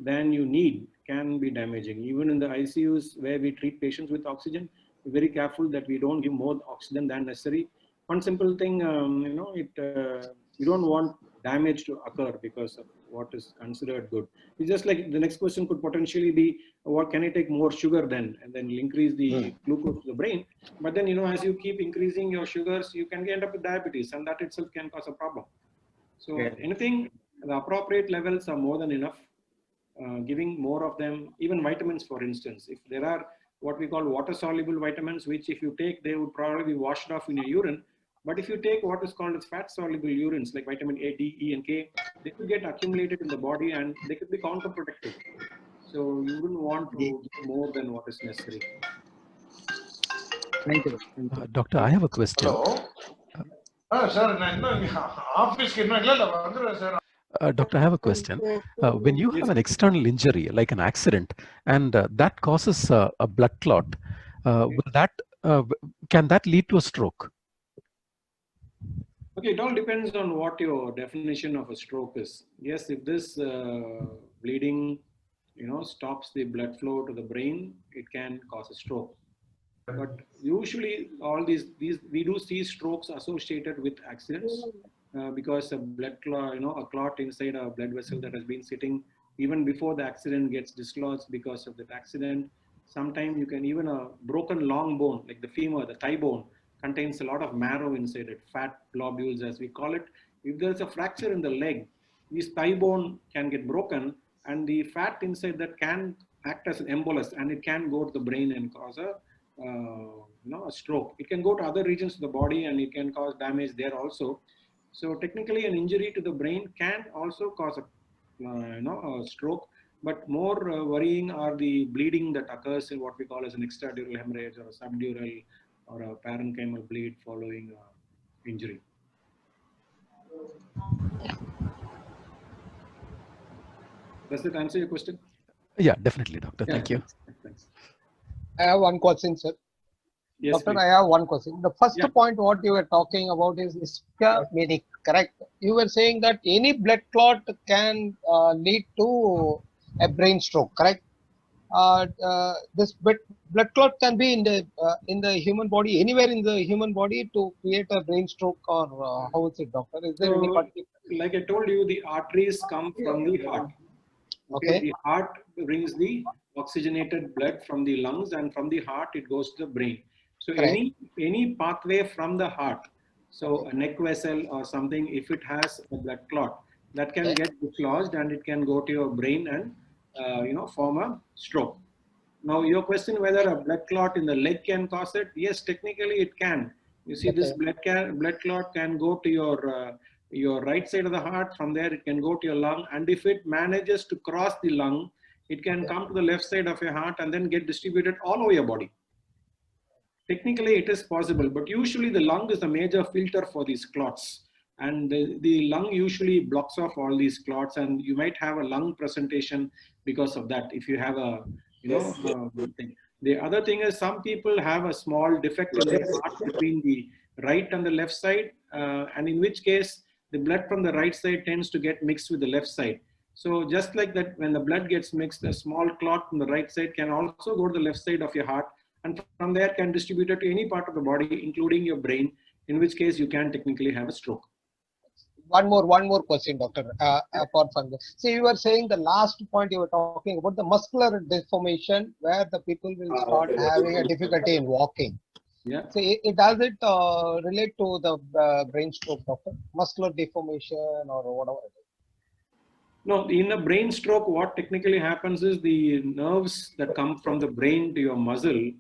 than you need can be damaging. Even in the ICUs where we treat patients with oxygen, we're very careful that we don't give more oxygen than necessary. One simple thing, we don't want damage to occur because of what is considered good. It's just like the next question could potentially be, what can I take more sugar then? And then increase the glucose to the brain. But then, as you keep increasing your sugars, you can end up with diabetes, and that itself can cause a problem. So anything, the appropriate levels are more than enough. Giving more of them, even vitamins, for instance, if there are what we call water soluble vitamins, which if you take, they would probably be washed off in your urine. But if you take what is called as fat soluble urines, like vitamin A, D, E, and K, they could get accumulated in the body and they could be counterproductive. So you wouldn't want to give more than what is necessary. Thank you. Doctor, I have a question. Doctor, I have a question. When you have an external injury, like an accident, and that causes a blood clot, can that lead to a stroke? Okay, it all depends on what your definition of a stroke is. Yes, if this bleeding, stops the blood flow to the brain, it can cause a stroke. But usually, all these we do see strokes associated with accidents because a blood clot, a clot inside a blood vessel that has been sitting even before the accident gets dislodged because of that accident. Sometimes you can even a broken long bone, like the femur, the thigh bone, contains a lot of marrow inside it, fat globules as we call it. If there's a fracture in the leg, this thigh bone can get broken, and the fat inside that can act as an embolus, and it can go to the brain and cause a stroke. It can go to other regions of the body and it can cause damage there also. So technically, an injury to the brain can also cause a stroke. But more worrying are the bleeding that occurs in what we call as an extradural hemorrhage or a subdural or a parenchymal bleed following injury. Does that answer your question? Yeah, definitely, doctor. Yeah, Thank you. Thanks. I have one question, sir. Yes, Doctor, please. I have one question. The first Yeah. point what you were talking about is ischemic, correct? You were saying that any blood clot can lead to a brain stroke, correct? This blood clot can be in the human body, anywhere in the human body to create a brain stroke, or how is it, doctor? Is there any So, particular? like I told you, the arteries come from the heart. Okay. The heart brings the oxygenated blood from the lungs, and from the heart it goes to the brain. So Correct. any pathway from the heart, so a neck vessel or something, if it has a blood clot, that can get dislodged and it can go to your brain and form a stroke. Now your question whether a blood clot in the leg can cause it, yes, technically it can. You see, this blood clot can go to your right side of the heart. From there it can go to your lung, and if it manages to cross the lung, it can come to the left side of your heart and then get distributed all over your body. Technically it is possible, but usually the lung is a major filter for these clots, and the lung usually blocks off all these clots, and you might have a lung presentation because of that if you have a thing. The other thing is some people have a small defect in their heart between the right and the left side, and in which case the blood from the right side tends to get mixed with the left side. So just like that, when the blood gets mixed, a small clot from the right side can also go to the left side of your heart, and from there can distribute it to any part of the body, including your brain, in which case you can technically have a stroke. One more question, doctor. Apart from this, see, you were saying the last point you were talking about the muscular deformation, where the people will start having a difficulty in walking. Yeah. So does it relate to the brain stroke, doctor? Muscular deformation or whatever it is? No, in a brain stroke, what technically happens is the nerves that come from the brain to your muscle,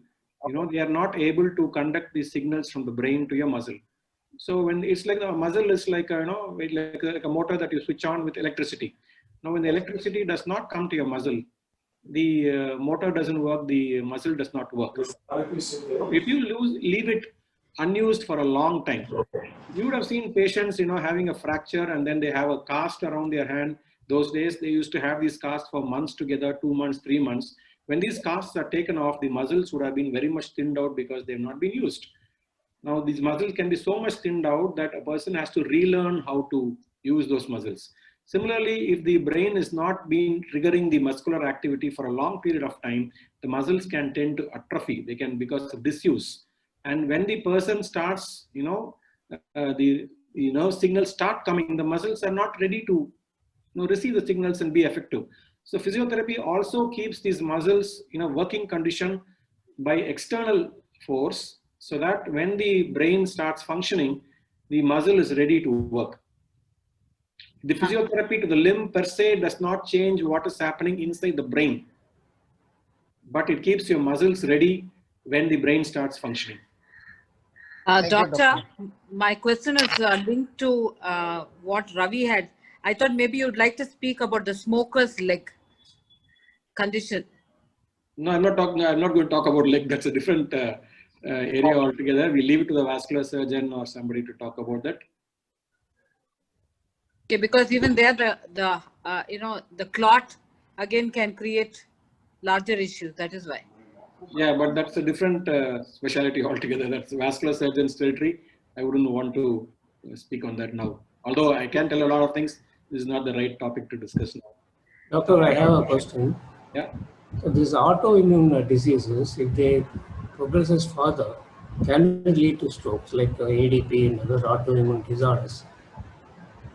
they are not able to conduct the signals from the brain to your muscle. So when it's like the muscle is like a motor that you switch on with electricity. Now, when the electricity does not come to your muscle, the motor doesn't work, the muscle does not work. If you leave it unused for a long time, you would have seen patients, having a fracture and then they have a cast around their hand. Those days they used to have these casts for months together, 2 months, 3 months. When these casts are taken off, the muscles would have been very much thinned out because they've not been used. Now these muscles can be so much thinned out that a person has to relearn how to use those muscles. Similarly, if the brain is not being triggering the muscular activity for a long period of time, the muscles can tend to atrophy. They can, because of disuse. And when the person starts, the signals start coming, the muscles are not ready to receive the signals and be effective. So physiotherapy also keeps these muscles in a working condition by external force, so that when the brain starts functioning, the muscle is ready to work. The physiotherapy to the limb per se does not change what is happening inside the brain, but it keeps your muscles ready when the brain starts functioning. Doctor, my question is linked to what Ravi had. I thought maybe you'd like to speak about the smoker's leg condition. No, I'm not going to talk about leg. That's a different area altogether. We leave it to the vascular surgeon or somebody to talk about that. Okay, because even there, the clot again can create larger issues. That is why. Yeah, but that's a different specialty altogether. That's vascular surgeon's territory. I wouldn't want to speak on that now. Although I can tell a lot of things, this is not the right topic to discuss now. Doctor, I have a question. Yeah. So these autoimmune diseases, if they progresses further, can it lead to strokes like ADP and other autoimmune disorders?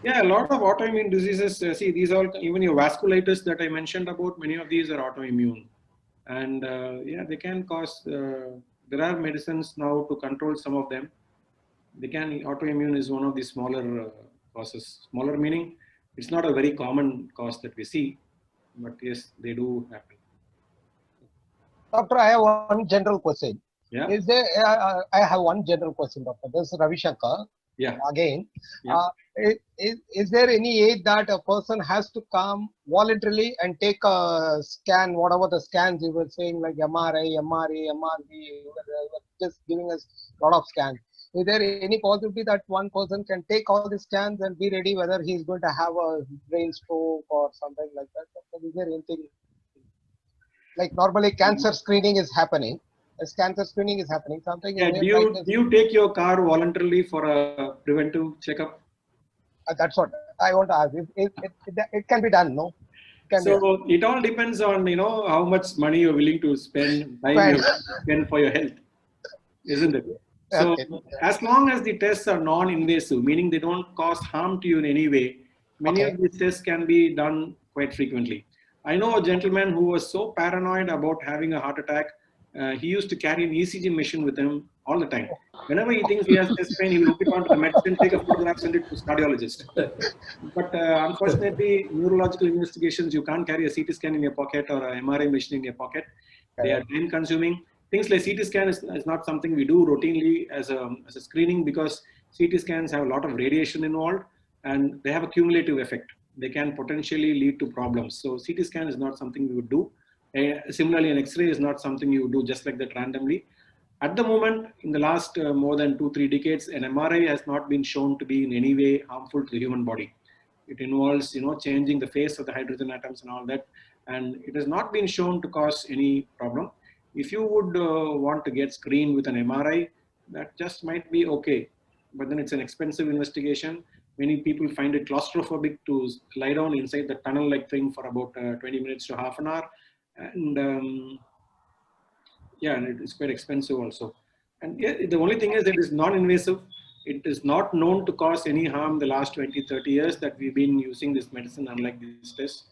Yeah, a lot of autoimmune diseases. See, these are even your vasculitis that I mentioned about. Many of these are autoimmune, and yeah, they can cause. There are medicines now to control some of them. Autoimmune is one of the smaller causes. Smaller meaning it's not a very common cause that we see, but yes, they do happen. Doctor, I have one general question. Yeah. Is there? I have one general question, Doctor. This is Ravi Shankar. Yeah. Again, Yeah. is there any age that a person has to come voluntarily and take a scan, whatever the scans you were saying, like MRI, MRE, MRB, you were just giving us a lot of scans. Is there any possibility that one person can take all the scans and be ready whether he's going to have a brain stroke or something like that? Is there anything? Like normally cancer screening is happening. As cancer screening is happening, something. Yeah, do you take your car voluntarily for a preventive checkup? That's what I want to ask. It can be done, no? So it all depends on how much money you're willing to spend, time you spend for your health, isn't it? So Okay. as long as the tests are non-invasive, meaning they don't cause harm to you in any way, many of these tests can be done quite frequently. I know a gentleman who was so paranoid about having a heart attack. He used to carry an ECG machine with him all the time. Whenever he thinks he has chest pain, he will hook it onto the medicine, take a photograph, send it to his cardiologist. But unfortunately, neurological investigations, you can't carry a CT scan in your pocket or an MRI machine in your pocket. They are time consuming. Things like CT scan is not something we do routinely as a screening, because CT scans have a lot of radiation involved and they have a cumulative effect. They can potentially lead to problems. So CT scan is not something we would do. Similarly, an X-ray is not something you would do just like that randomly. At the moment, in the last more than 2-3 decades, an MRI has not been shown to be in any way harmful to the human body. It involves, changing the phase of the hydrogen atoms and all that, and it has not been shown to cause any problem. If you would want to get screened with an MRI, that just might be okay, but then it's an expensive investigation. Many people find it claustrophobic to lie down inside the tunnel-like thing for about 20 minutes to half an hour. And yeah, and it is quite expensive also. And yeah, the only thing is that it is non-invasive. It is not known to cause any harm the last 20-30 years that we've been using this medicine, unlike these tests.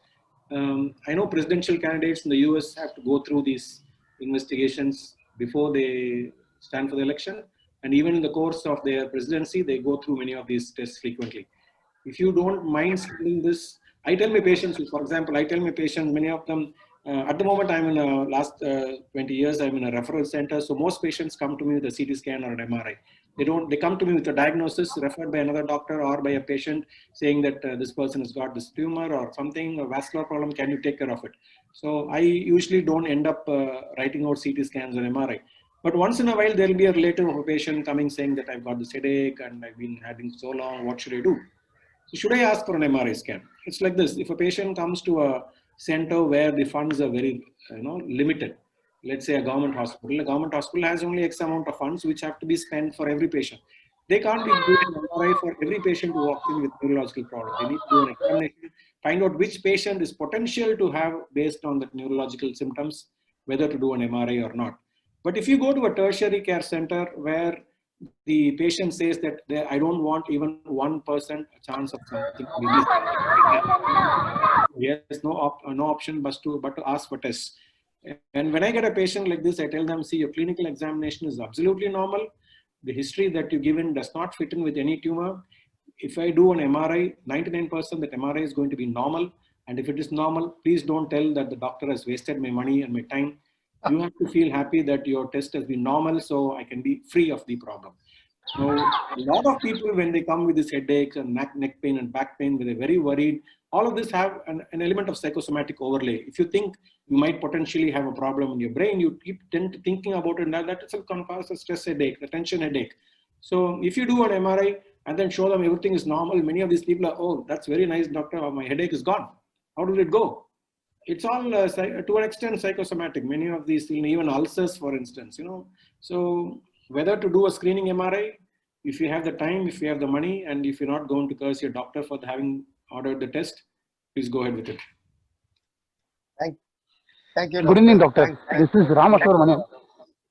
I know presidential candidates in the US have to go through these investigations before they stand for the election. And even in the course of their presidency, they go through many of these tests frequently. If you don't mind studying this, I tell my patients, for example, many of them, at the moment, I'm in last 20 years, I'm in a referral center. So most patients come to me with a CT scan or an MRI. They come to me with a diagnosis referred by another doctor or by a patient saying that this person has got this tumor or something, a vascular problem, can you take care of it? So I usually don't end up writing out CT scans or MRI. But once in a while, there'll be a relative of a patient coming saying that I've got this headache and I've been having so long, what should I do? So should I ask for an MRI scan? It's like this. If a patient comes to a center where the funds are very limited, let's say a government hospital has only X amount of funds which have to be spent for every patient. They can't be doing an MRI for every patient who walks in with neurological problem. They need to do an examination, find out which patient is potential to have based on the neurological symptoms, whether to do an MRI or not. But if you go to a tertiary care center where the patient says that I don't want even 1% chance of something to be missed, yes, no option but to ask for tests. And when I get a patient like this, I tell them, see, your clinical examination is absolutely normal. The history that you given does not fit in with any tumor. If I do an MRI, 99% that MRI is going to be normal. And if it is normal, please don't tell that the doctor has wasted my money and my time. You have to feel happy that your test has been normal, so I can be free of the problem. Now, a lot of people, when they come with this headaches and neck pain and back pain, when they're very worried, all of this have an element of psychosomatic overlay. If you think you might potentially have a problem in your brain, you keep thinking about it, and that itself can cause a stress headache, a tension headache. So if you do an MRI and then show them everything is normal, many of these people are, oh, that's very nice, doctor, my headache is gone. How did it go? It's all to an extent psychosomatic. Many of these, even ulcers, for instance, So whether to do a screening MRI, if you have the time, if you have the money, and if you're not going to curse your doctor for having ordered the test, please go ahead with it. Thank you. Good evening, doctor. This is Ramaswaraman.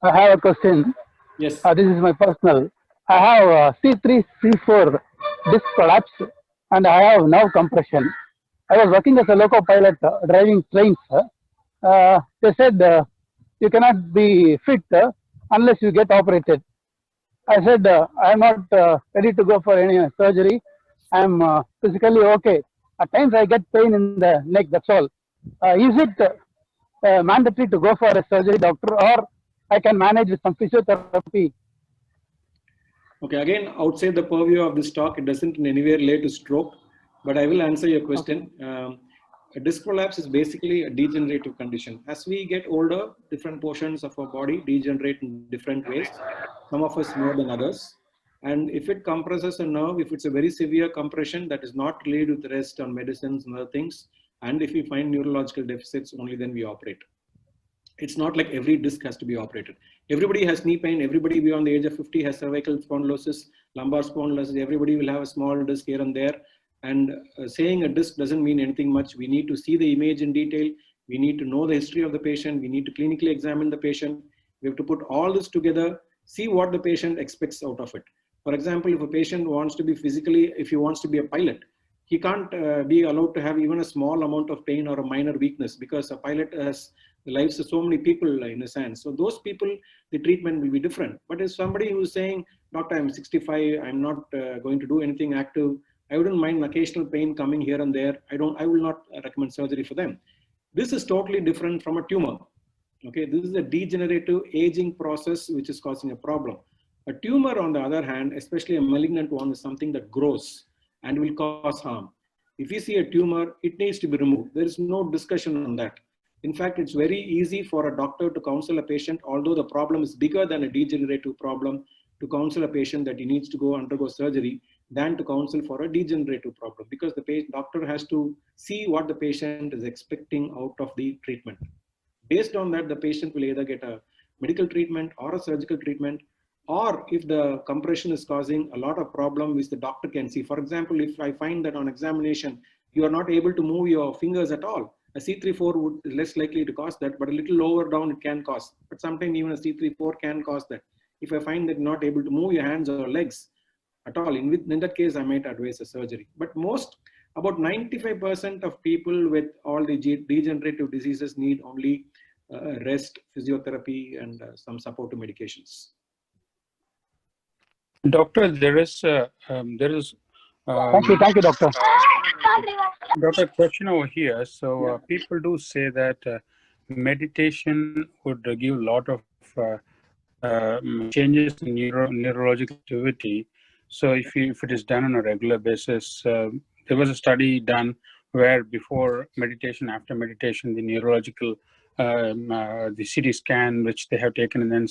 I have a question. Yes. This is my personal. I have C3, C4 disc collapse, and I have nerve compression. I was working as a loco pilot driving trains. They said you cannot be fit unless you get operated. I said I am not ready to go for any surgery. I am physically okay. At times I get pain in the neck. That's all. Is it mandatory to go for a surgery, doctor, or I can manage with some physiotherapy? Okay, again, outside the purview of this talk, it doesn't in any way relate to stroke, but I will answer your question. Okay. A disc prolapse is basically a degenerative condition. As we get older, different portions of our body degenerate in different ways, some of us more than others. And if it compresses a nerve, if it's a very severe compression that is not related with rest on medicines and other things, and if we find neurological deficits, only then we operate. It's not like every disc has to be operated. Everybody has knee pain. Everybody beyond the age of 50 has cervical spondylosis, lumbar spondylosis. Everybody will have a small disc here and there. And saying a disc doesn't mean anything much. We need to see the image in detail. We need to know the history of the patient. We need to clinically examine the patient. We have to put all this together, see what the patient expects out of it. For example, if a patient wants to be if he wants to be a pilot, he can't be allowed to have even a small amount of pain or a minor weakness, because a pilot has the lives of so many people in a sense. So those people, the treatment will be different. But if somebody who's saying, doctor, I'm 65, I'm not going to do anything active, I wouldn't mind occasional pain coming here and there, I will not recommend surgery for them. This is totally different from a tumor. Okay, this is a degenerative aging process which is causing a problem. A tumor, on the other hand, especially a malignant one, is something that grows and will cause harm. If you see a tumor, it needs to be removed. There is no discussion on that. In fact, it's very easy for a doctor to counsel a patient, although the problem is bigger than a degenerative problem, to counsel a patient that he needs to go undergo surgery than to counsel for a degenerative problem, because the doctor has to see what the patient is expecting out of the treatment. Based on that, the patient will either get a medical treatment or a surgical treatment, or if the compression is causing a lot of problem which the doctor can see. For example, if I find that on examination, you are not able to move your fingers at all, a C3-4 would be less likely to cause that, but a little lower down it can cause. But sometimes even a C3-4 can cause that. If I find that you're not able to move your hands or legs at all, in that case, I might advise a surgery. But about 95% of people with all the degenerative diseases need only rest, physiotherapy, and some supportive medications. Doctor, there is thank you, doctor. Doctor, question over here. So people do say that meditation would give a lot of changes in neurological activity. So if it is done on a regular basis, there was a study done where before meditation, after meditation, the neurological, the CT scan which they have taken and then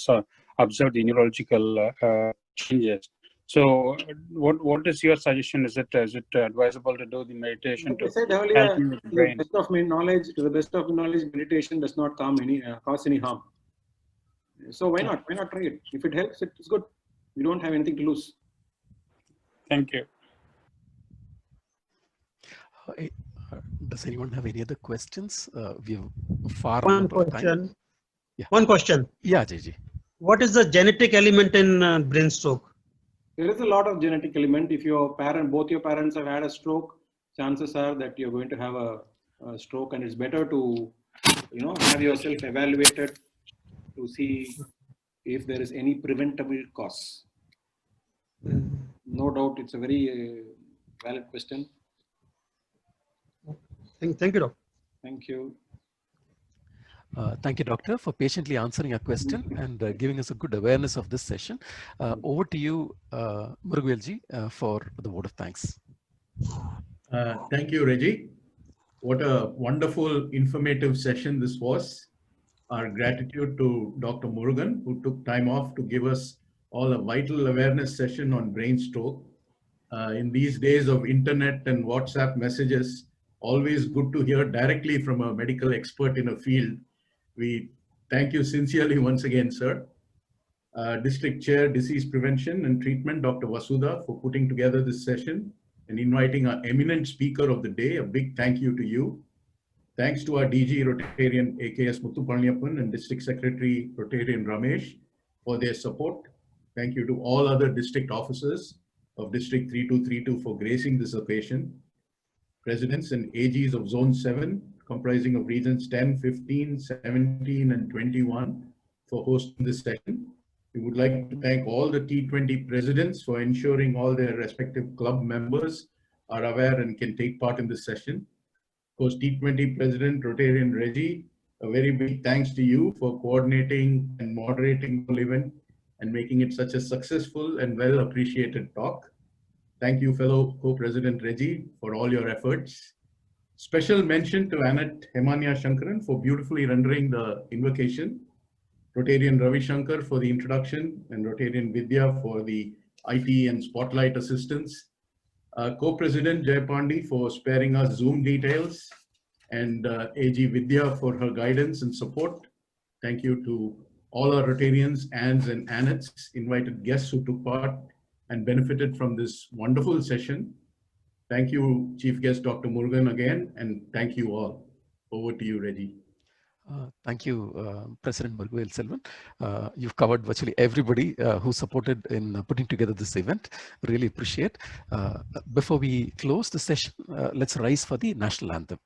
observed the neurological changes. So what is your suggestion? Is it advisable to do the meditation to help you with the brain? To the best of knowledge, meditation does not cause any harm. So why not try it? If it helps, it's good. You don't have anything to lose. Thank you. Does anyone have any other questions? We have far One number of time. question. Yeah. One question. Yeah, JJ. What is the genetic element in brain stroke? There is a lot of genetic element. If both your parents have had a stroke, chances are that you're going to have a stroke, and it's better to, have yourself evaluated to see if there is any preventable cause. No doubt, it's a very valid question. Thank you, Doctor. Thank you. Thank you, Doctor, for patiently answering our question and giving us a good awareness of this session. Over to you, Murugan, for the vote of thanks. Thank you, Reggie. What a wonderful, informative session this was. Our gratitude to Dr. Murugan, who took time off to give us all a vital awareness session on brain stroke. In these days of internet and WhatsApp messages, always good to hear directly from a medical expert in a field. We thank you sincerely once again, sir. District Chair, Disease Prevention and Treatment, Dr. Vasudha, for putting together this session and inviting our eminent speaker of the day. A big thank you to you. Thanks to our DG Rotarian AKS Muthu Palniappan and District Secretary Rotarian Ramesh for their support. Thank you to all other district officers of District 3232 for gracing this occasion. Presidents and AGs of Zone 7, comprising of regions 10, 15, 17, and 21 for hosting this session. We would like to thank all the T20 presidents for ensuring all their respective club members are aware and can take part in this session. Of course, T20 President Rotarian Reggie, a very big thanks to you for coordinating and moderating the event and making it such a successful and well appreciated talk. Thank you, fellow co-president Reggie, for all your efforts. Special mention to Annette Hemania Shankaran for beautifully rendering the invocation, Rotarian Ravi Shankar for the introduction, and Rotarian Vidya for the IT and spotlight assistance. Co-president Jay Pandi for sparing us Zoom details, and AG Vidya for her guidance and support. Thank you to all our Rotarians, ANs and ANETs, invited guests who took part and benefited from this wonderful session. Thank you, Chief Guest Dr. Murugan again, and thank you all. Over to you, Reggie. Thank you, President Murugan Selvan. You've covered virtually everybody who supported in putting together this event. Really appreciate. Before we close the session, let's rise for the national anthem.